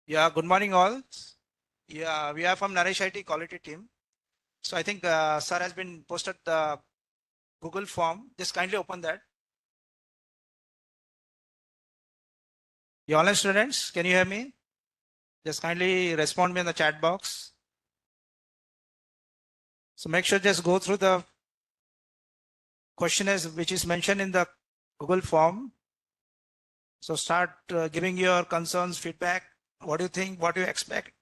Yeah, good morning all. Yeah, we are from Naresh IT quality team. So I think sir has been posted the Google form. Just kindly open that. You online students, can you hear me? Just kindly respond me in the chat box. So make sure just go through the questionnaires which is mentioned in the Google form. So start giving your concerns, feedback. What do you think? What do you expect?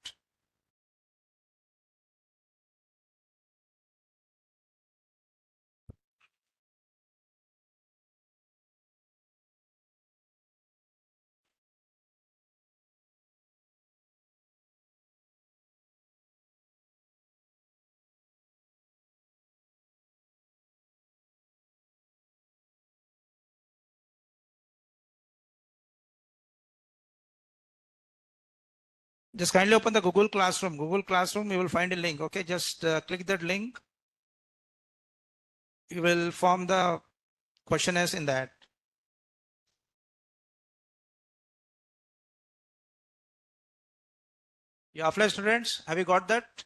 Just kindly open the Google Classroom. Google Classroom, you will find a link. Okay, just click that link. You will form the questionnaires in that. You offline students, have you got that?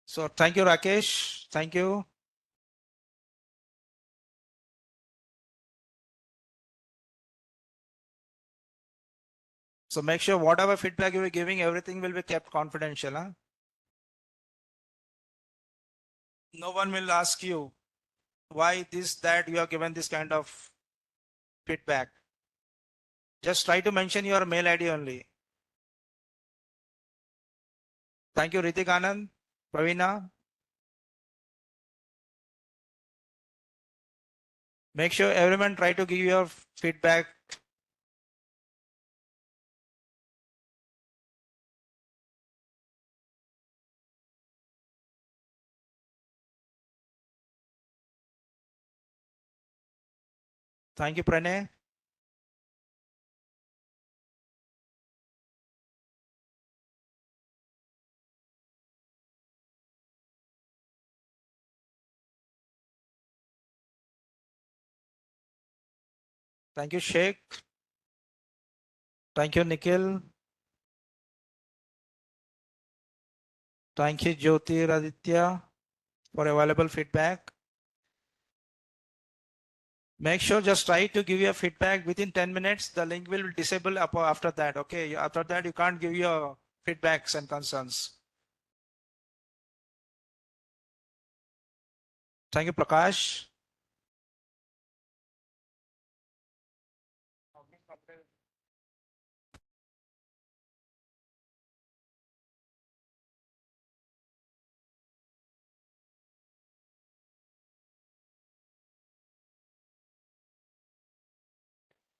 So thank you, Rakesh. Thank you. So make sure whatever feedback you are giving, everything will be kept confidential. Huh? No one will ask you why this, that you have given this kind of feedback. Just try to mention your mail ID only. Thank you, Ritik Anand, Pravina. Make sure everyone try to give your feedback. Thank you, Pranay. Thank you, Sheikh. Thank you, Nikhil. Thank you, Jyoti Raditya, for available feedback. Make sure just try to give your feedback within 10 minutes. The link will disable after that. Okay. After that, you can't give your feedbacks and concerns. Thank you, Prakash.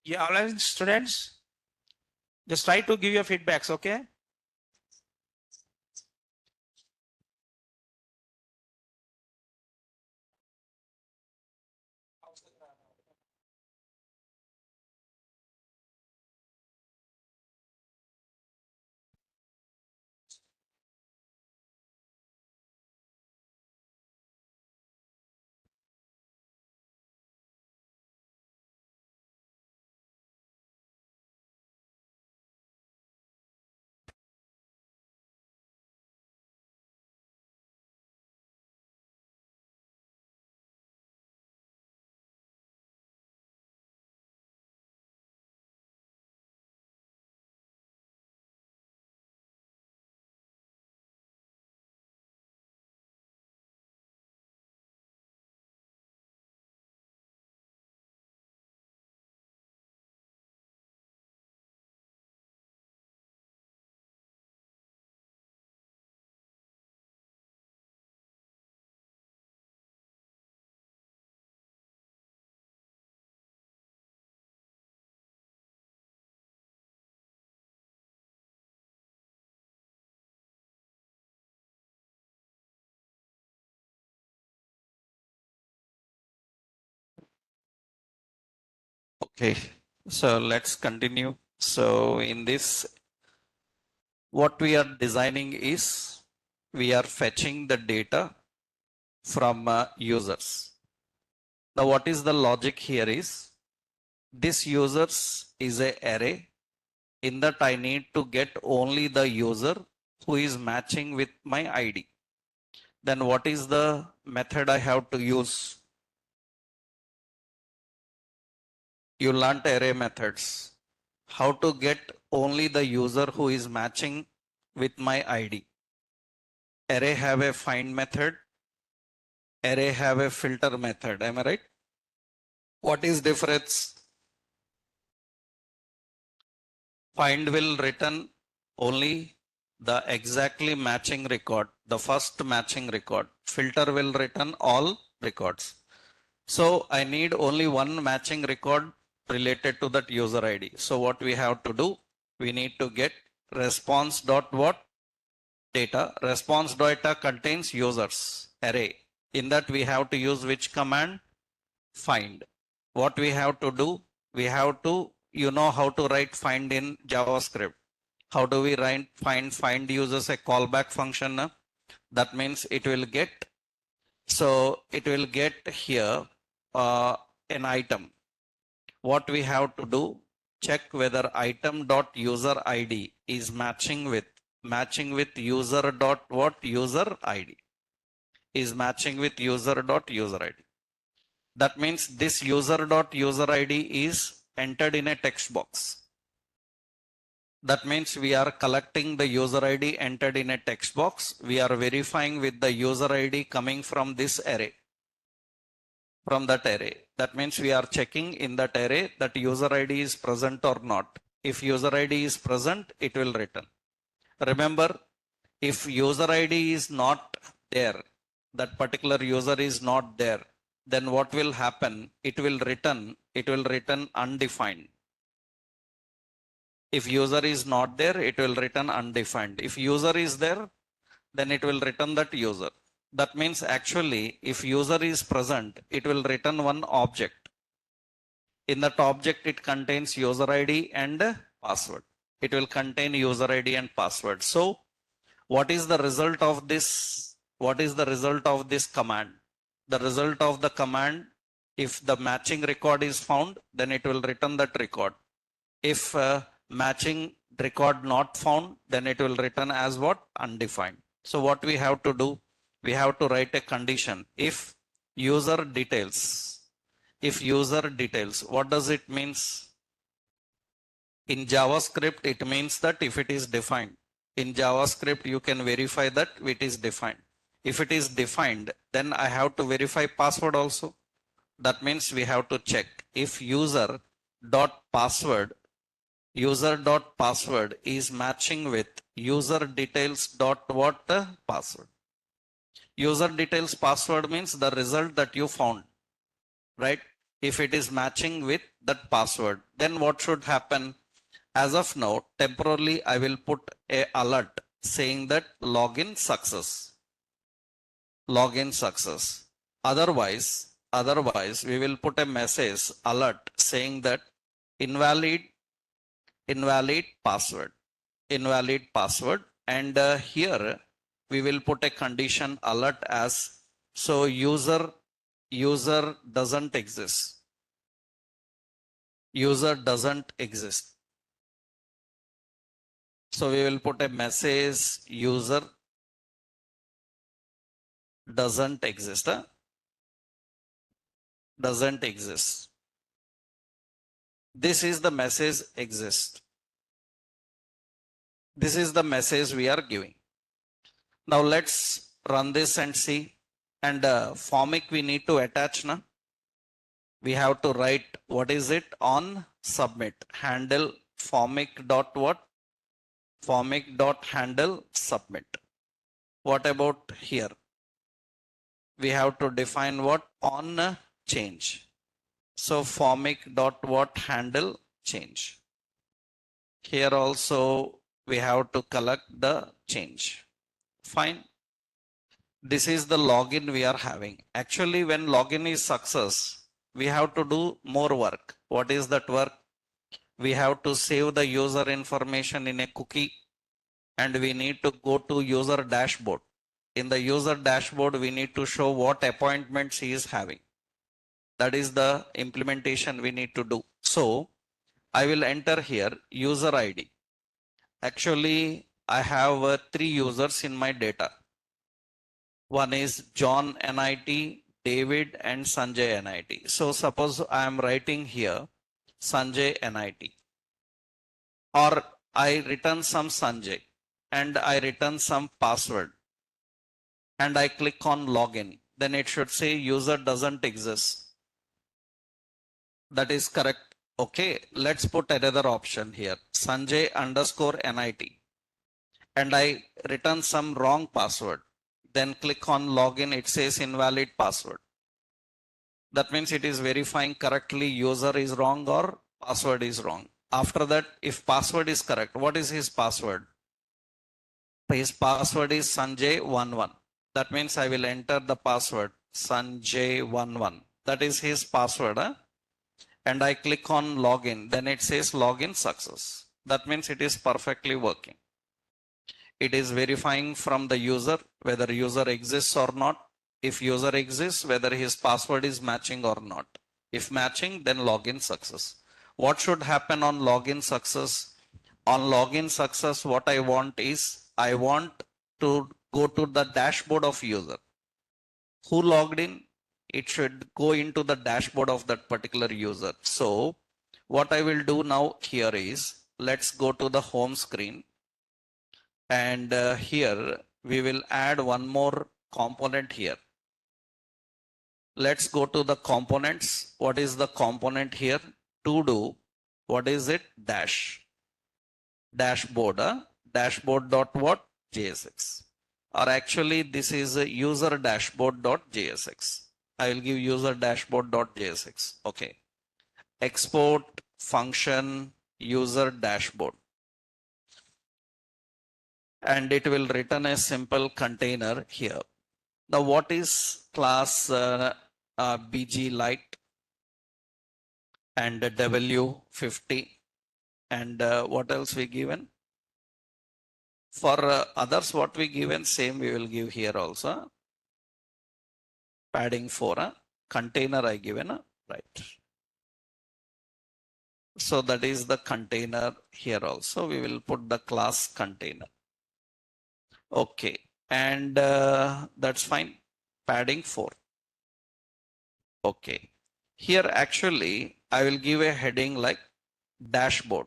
Yeah, online students, just try to give your feedbacks, okay? Okay, so let's continue. So in this, what we are designing is we are fetching the data from users. Now, what is the logic here is this users is a array. In that, I need to get only the user who is matching with my ID. Then what is the method I have to use? You learnt array methods. How to get only the user who is matching with my ID. Array have a find method. Array have a filter method. Am I right? What is difference? Find will return only the exactly matching record, the first matching record. Filter will return all records. So I need only one matching record related to that user ID. So what we have to do, we need to get response dot what data. Response data contains users array. In that we have to use which command? Find. What we have to do, we have to, you know how to write find in JavaScript. How do we write find? Find uses a callback function. That means it will get, so it will get here an item. What we have to do, check whether item dot user ID is matching with user dot what user ID is matching with user dot user ID. That means this user dot user ID is entered in a text box. That means we are collecting the user ID entered in a text box. We are verifying with the user ID coming from this array. From that array. That means we are checking in that array that user ID is present or not. If user ID is present, it will return. Remember, if user ID is not there, that particular user is not there, then what will happen? It will return undefined. If user is not there, it will return undefined. If user is there, then it will return that user. That means actually, if user is present, it will return one object. In that object, it contains user ID and password. It will contain user ID and password. So what is the result of this? What is the result of this command? The result of the command, if the matching record is found, then it will return that record. If matching record not found, then it will return as what? Undefined. So what we have to do? We have to write a condition. If user details, what does it means? In JavaScript, it means that if it is defined. In JavaScript, you can verify that it is defined. If it is defined, then I have to verify password also. That means we have to check if user dot password is matching with user details dot what password. User details password means the result that you found, right? if it is matching with that password, then what should happen? As of now, temporarily, I will put a alert saying that login success. Login success. Otherwise, we will put a message alert saying that invalid, invalid password, invalid password. And here we will put a condition alert as so user doesn't exist. User doesn't exist. So we will put a message user doesn't exist. Doesn't exist. This is the message exist. This is the message we are giving. Now let's run this and see. And formic we need to attach now. We have to write what is it on submit handle formic dot what? Formic dot handle submit. What about here? We have to define what on change. So formic dot what handle change. Here also we have to collect the change. Fine. This is the login we are having. Actually, when login is success, we have to do more work. What is that work? We have to save the user information in a cookie and we need to go to user dashboard. In the user dashboard, we need to show what appointments he is having. That is the implementation we need to do. So I will enter here user ID. Actually, I have 3 users in my data. One is John NIT, David and Sanjay NIT. So suppose I am writing here Sanjay NIT or I return some Sanjay and I return some password and I click on login. Then it should say user doesn't exist. That is correct. Okay, let's put another option here. Sanjay underscore NIT and I return some wrong password. Then click on login, it says invalid password. That means it is verifying correctly user is wrong or password is wrong. After that, if password is correct, what is his password? His password is Sanjay11. That means I will enter the password Sanjay11. That is his password. And I click on login. Then it says login success. That means it is perfectly working. It is verifying from the user whether user exists or not. If user exists, whether his password is matching or not. If matching, then login success. What should happen on login success? On login success, what I want is, I want to go to the dashboard of user. Who logged in? It should go into the dashboard of that particular user. So what I will do now here is, let's go to the home screen. And here we will add one more component here. Let's go to the components. What is the component here? To do, what is it? Dash. Dashboard. Dashboard dot what? JSX. Or actually this is a user dashboard dot JSX. I will give user dashboard dot JSX. Okay. Export function user dashboard. And it will return a simple container here. Now what is class BG Lite and W50 and what else we given? For others what we given, same we will give here also. Padding for a container I given, right. So that is the container here also. We will put the class container. Okay, and that's fine. Padding 4. Okay, here actually I will give a heading like dashboard.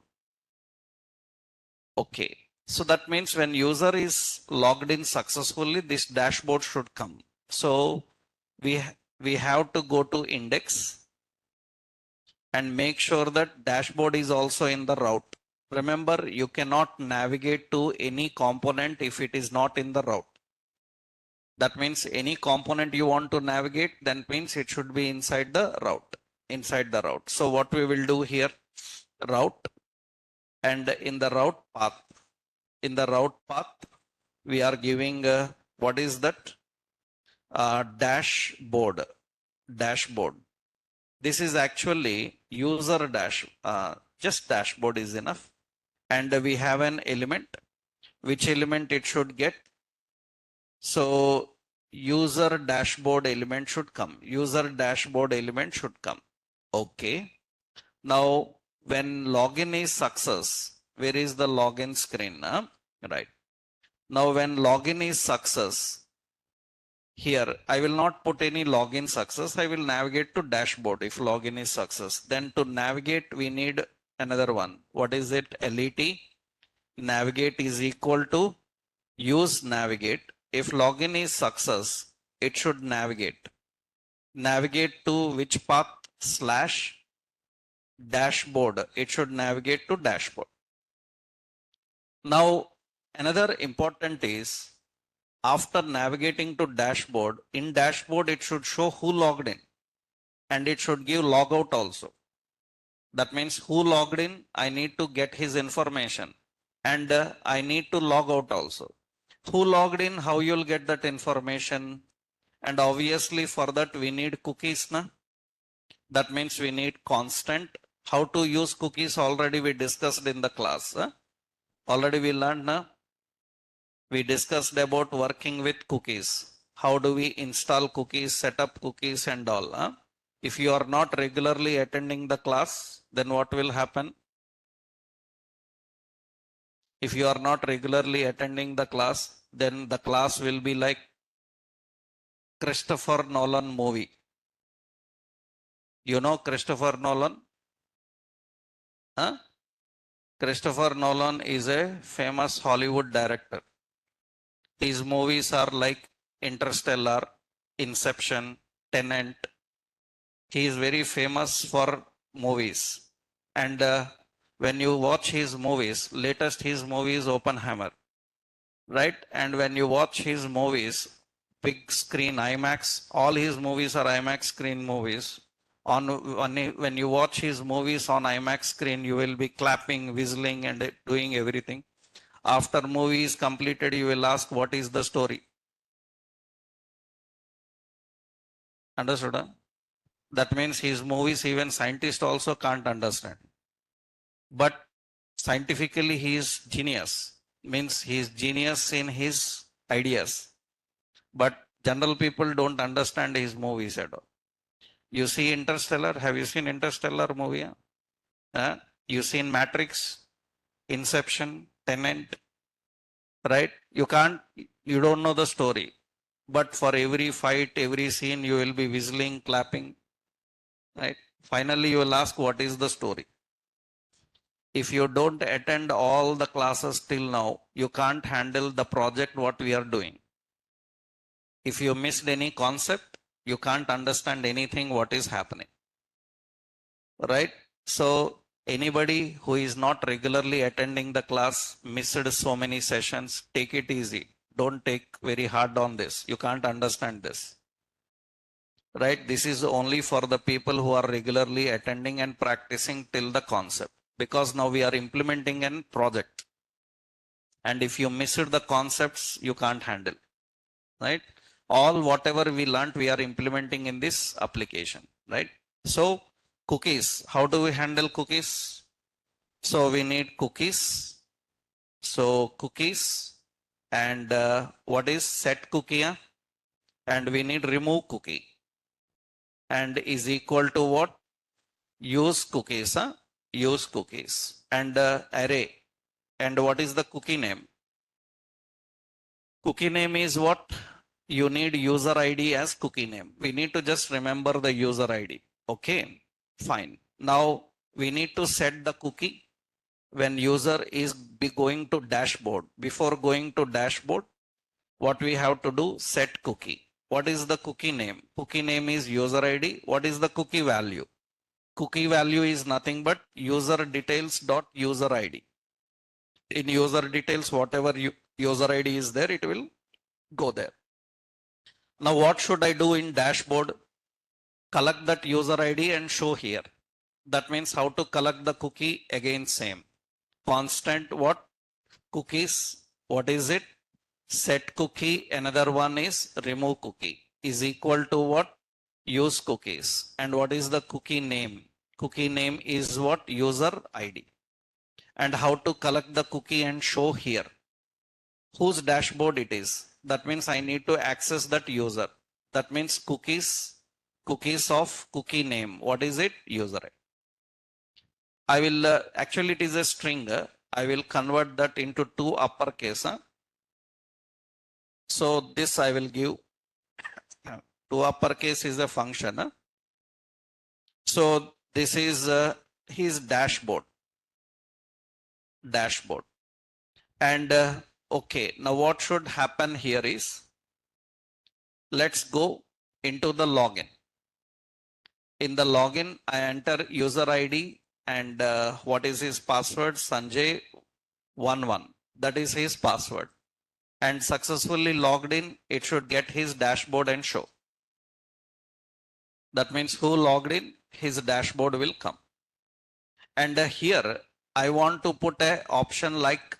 Okay, so that means when user is logged in successfully, this dashboard should come. So we have to go to index and make sure that dashboard is also in the route. Remember, you cannot navigate to any component if it is not in the route. That means any component you want to navigate, then means it should be inside the route. inside the route. So what we will do here, route, and in the route path, we are giving what is that? Dashboard. This is actually user just dashboard is enough. And we have an element. Which element it should get? So user dashboard element should come. Okay. Now when login is success, where is the login screen? Right. Now when login is success, here I will not put any login success. I will navigate to dashboard if login is success. Then to navigate, we need another one. What is it? LET. Navigate is equal to use navigate. If login is success, it should navigate. Navigate to which path? Slash dashboard. It should navigate to dashboard. Now, another important is after navigating to dashboard, in dashboard, it should show who logged in and it should give logout also. That means who logged in, I need to get his information and I need to log out also. Who logged in, how you'll get that information? And obviously for that we need cookies. That means we need constant. How to use cookies already we discussed in the class. Already we learned. We discussed about working with cookies. How do we install cookies, set up cookies and all. If you are not regularly attending the class, then what will happen? If you are not regularly attending the class, then the class will be like Christopher Nolan movie. You know Christopher Nolan? Christopher Nolan is a famous Hollywood director. His movies are like Interstellar, Inception, Tenet. He is very famous for movies. And when you watch his movies, latest his movie is Oppenheimer, right? And when you watch his movies, big screen IMAX, all his movies are IMAX screen movies. When you watch his movies on IMAX screen, you will be clapping, whistling, and doing everything. After movie is completed, you will ask, what is the story? Understood? Huh? That means his movies, even scientists also can't understand. But scientifically, he is genius. Means he is genius in his ideas. But general people don't understand his movies at all. You see Interstellar? Have you seen Interstellar movie? You seen Matrix, Inception, Tenet, right? You don't know the story. But for every fight, every scene, you will be whistling, clapping, right? Finally, you will ask, what is the story? If you don't attend all the classes till now, you can't handle the project what we are doing. If you missed any concept, you can't understand anything what is happening. Right? So anybody who is not regularly attending the class, missed so many sessions, take it easy. Don't take very hard on this. You can't understand this. Right? This is only for the people who are regularly attending and practicing till the concept. Because now we are implementing a project. And if you missed the concepts, you can't handle. Right? All whatever we learned, we are implementing in this application. Right? So cookies, how do we handle cookies? So we need cookies. So cookies and what is set cookie? And we need remove cookie. And is equal to what? Use cookies. Use cookies. And array. And what is the cookie name? Cookie name is what? You need user ID as cookie name. We need to just remember the user ID. Okay, fine. Now we need to set the cookie when user is going to dashboard. Before going to dashboard, what we have to do? Set cookie. What is the cookie name? Cookie name is user ID. What is the cookie value? Cookie value is nothing but user details dot user ID. In user details, whatever user ID is there, it will go there. Now what should I do in dashboard? collect that user ID and show here. That means how to collect the cookie, again same. Constant what? Cookies. What is it? Set cookie. Another one is remove cookie is equal to what? Use cookies. And what is the cookie name? Cookie name is what? User ID. And how to collect the cookie and show here. Whose dashboard it is? That means I need to access that user. That means cookies of cookie name. What is it? User. I will actually it is a string. I will convert that into two uppercase. So this I will give two uppercase is a function. So this is his dashboard. And okay, now what should happen here is, let's go into the login. In the login, I enter user ID and what is his password? Sanjay11. That is his password. And successfully logged in, it should get his dashboard and show. That means who logged in, his dashboard will come. And here I want to put a option like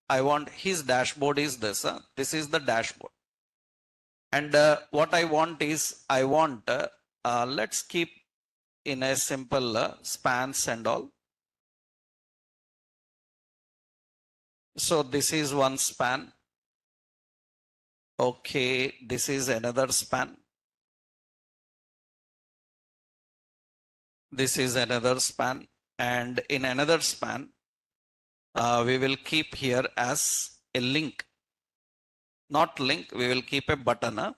I want his dashboard is this. This is the dashboard. And what I want is I want let's keep in a simple spans and all. So this is one span. Okay, this is another span. This is another span. And in another span, we will keep here as a link. Not link, we will keep a button.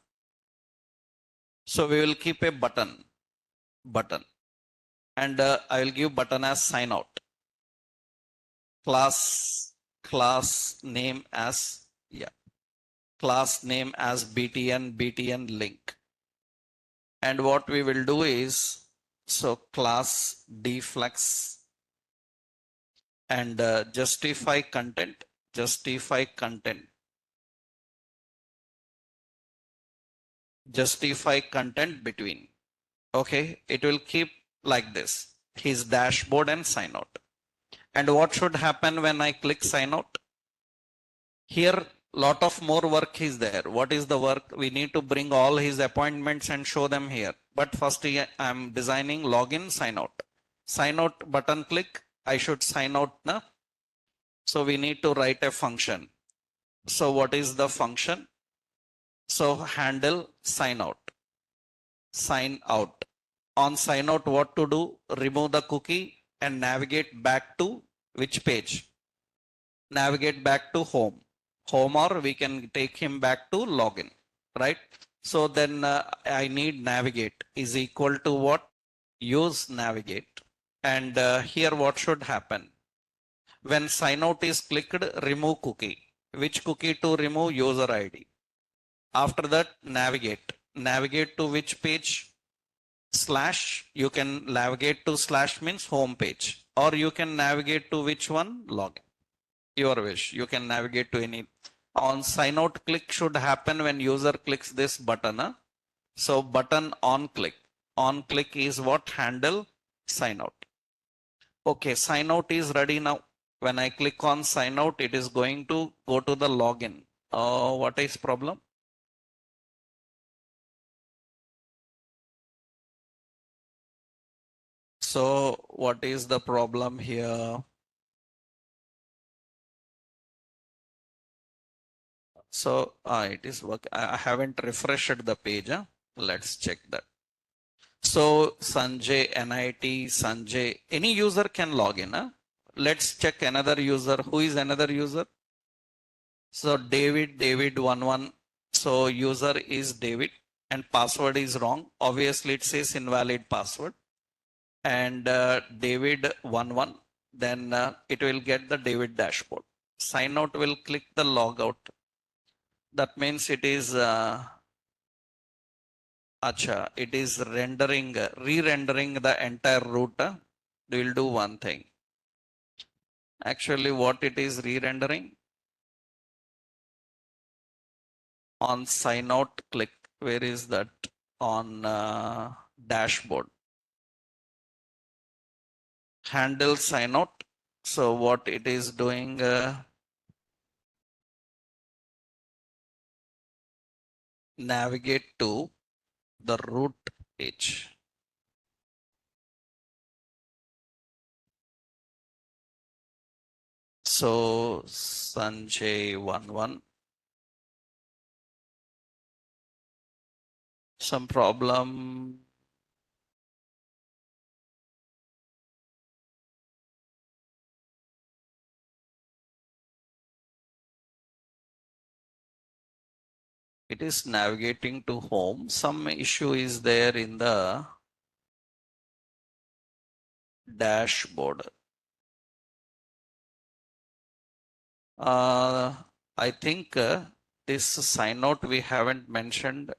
So we will keep a button. And I will give button as sign out. Class name as BTN link. And what we will do is, so class deflex and justify content between. Okay, it will keep like this, his dashboard and sign out. And what should happen when I click sign out? Here, lot of more work is there. What is the work? We need to bring all his appointments and show them here. But first I am designing login, sign out. Sign out button click, I should sign out now. So we need to write a function. So what is the function? So handle sign out. On sign out, what to do? Remove the cookie and navigate back to which page? Navigate back to home, or we can take him back to login, right? So then I need navigate is equal to what? Use navigate. And here what should happen? When sign out is clicked, remove cookie. Which cookie to remove? User ID. After that, navigate to which page? Slash. You can navigate to slash means home page, or you can navigate to which one? Login. Your wish. You can navigate to any. On sign out click should happen when user clicks this button. So button on click. On click is what? Handle sign out. Okay, sign out is ready now. When I click on sign out, it is going to go to the login. What is problem? So what is the problem here? So it is work. I haven't refreshed the page. Let's check that. So Sanjay, NIT, Sanjay, any user can log in. Let's check another user. Who is another user? So David11. So user is David and password is wrong. Obviously it says invalid password. And David11, then it will get the David dashboard. Sign out will click the logout. That means it is it is rendering, re-rendering the entire route. We will do one thing. Actually, what it is re-rendering? On sign out click. Where is that? On dashboard. Handle sign out. So what it is doing, navigate to the root page. So Sanjay 11. Some problem. It is navigating to home. Some issue is there in the dashboard. I think this sign out we haven't mentioned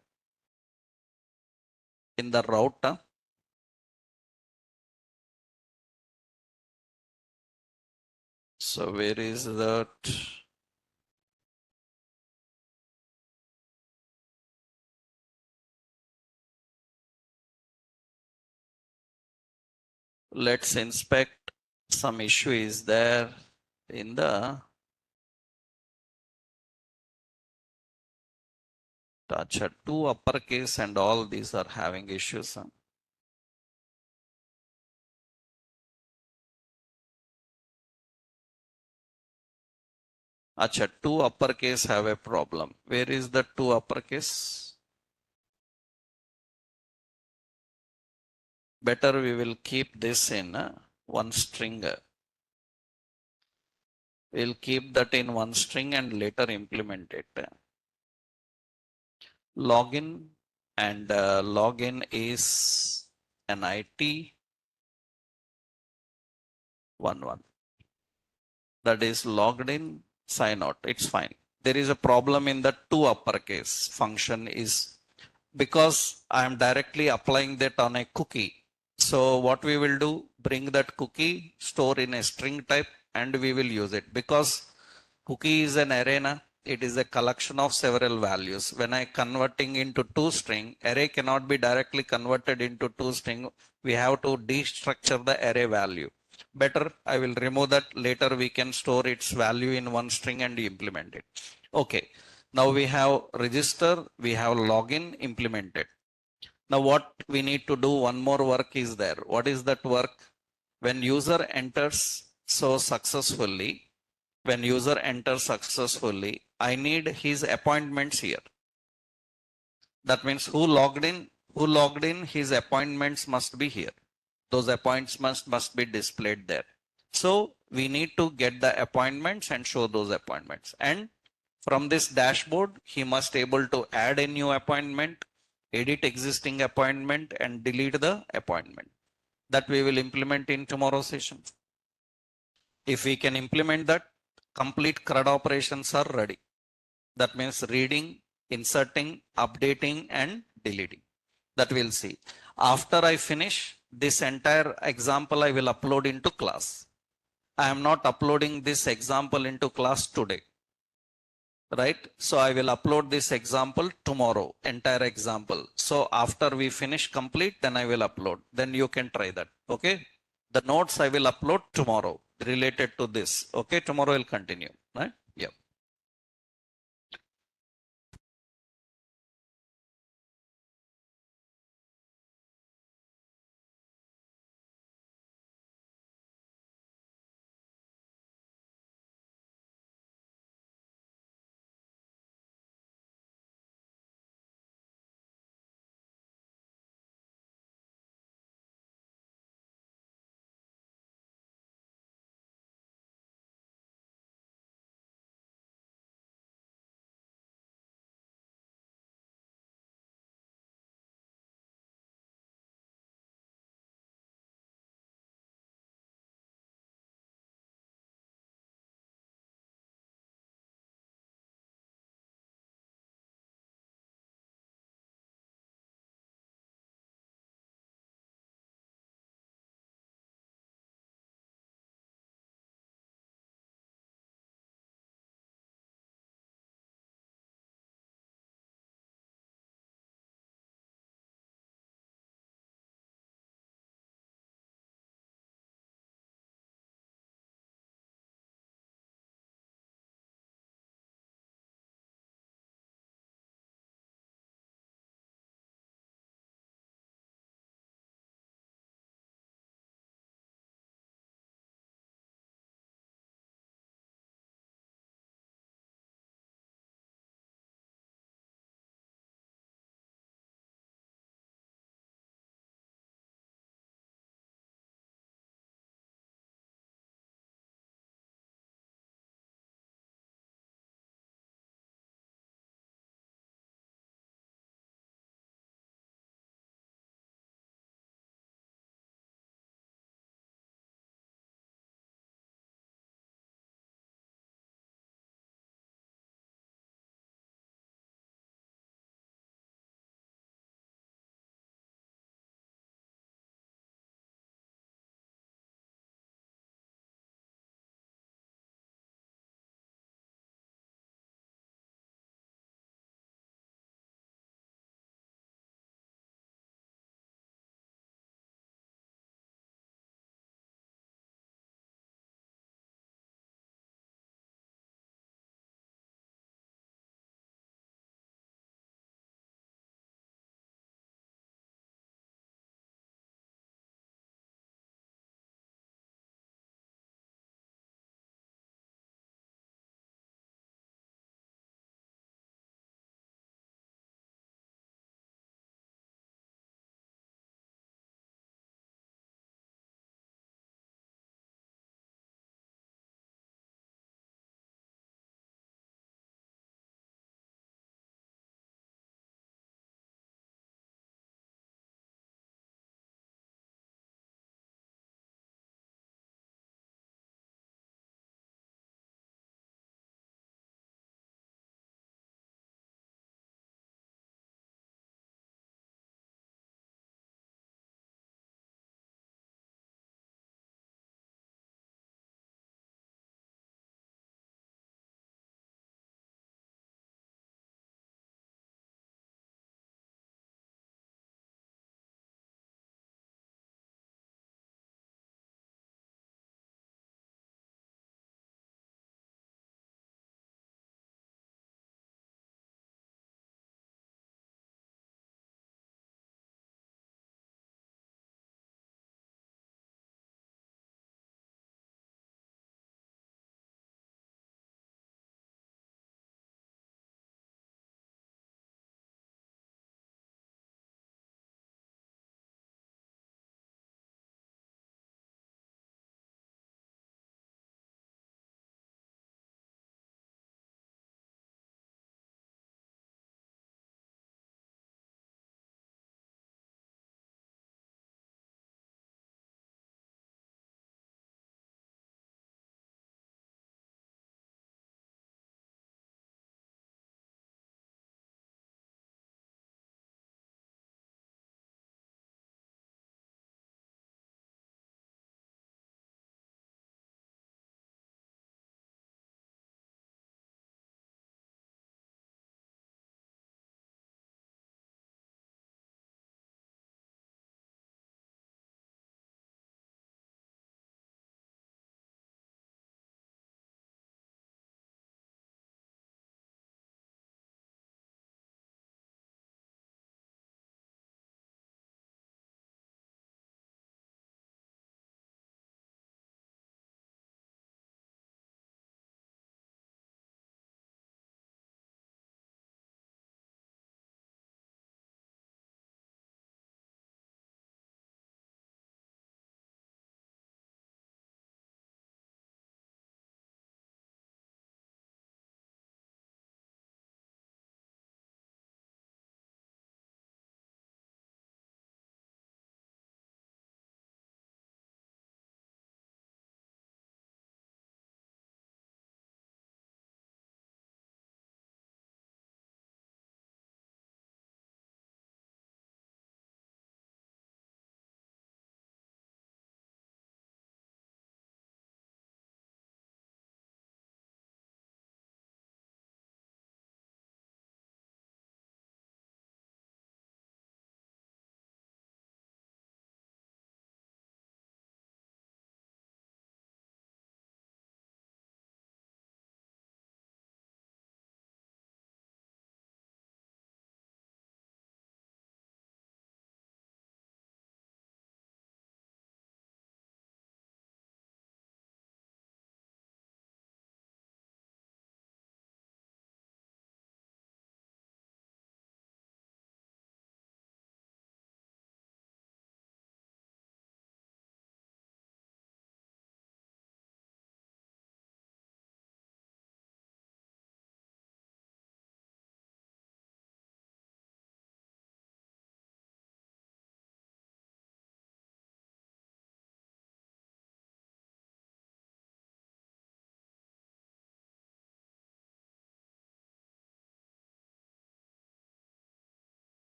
in the route. So where is that? Let's inspect. Some issue is there in the touch. Two uppercase and all these are having issues. Acha, two uppercase have a problem. Where is the two uppercase? Better we will keep this in one string. We'll keep that in one string and later implement it. Login, and login is an IT 11. That is logged in, sign out. It's fine. There is a problem in the two uppercase function is because I am directly applying that on a cookie. So what we will do, bring that cookie, store in a string type, and we will use it. Because cookie is an array, it is a collection of several values. When I converting into two string, array cannot be directly converted into two string. We have to destructure the array value. Better, I will remove that. Later we can store its value in one string and implement it. Okay. Now we have register, we have login implemented. Now what we need to do, one more work is there. What is that work? When user enters so successfully, when user enters successfully, I need his appointments here. That means who logged in, his appointments must be here. Those appointments must be displayed there. So we need to get the appointments and show those appointments. And from this dashboard, he must able to add a new appointment, edit existing appointment, and delete the appointment. That we will implement in tomorrow's session. If we can implement that, complete CRUD operations are ready. That means reading, inserting, updating, and deleting. That we'll see. After I finish this entire example, I will upload into class. I am not uploading this example into class today. Right? So I will upload this example tomorrow, entire example. So after we finish complete, then I will upload. Then you can try that. Okay? The notes I will upload tomorrow related to this. Okay? Tomorrow I'll continue. Right?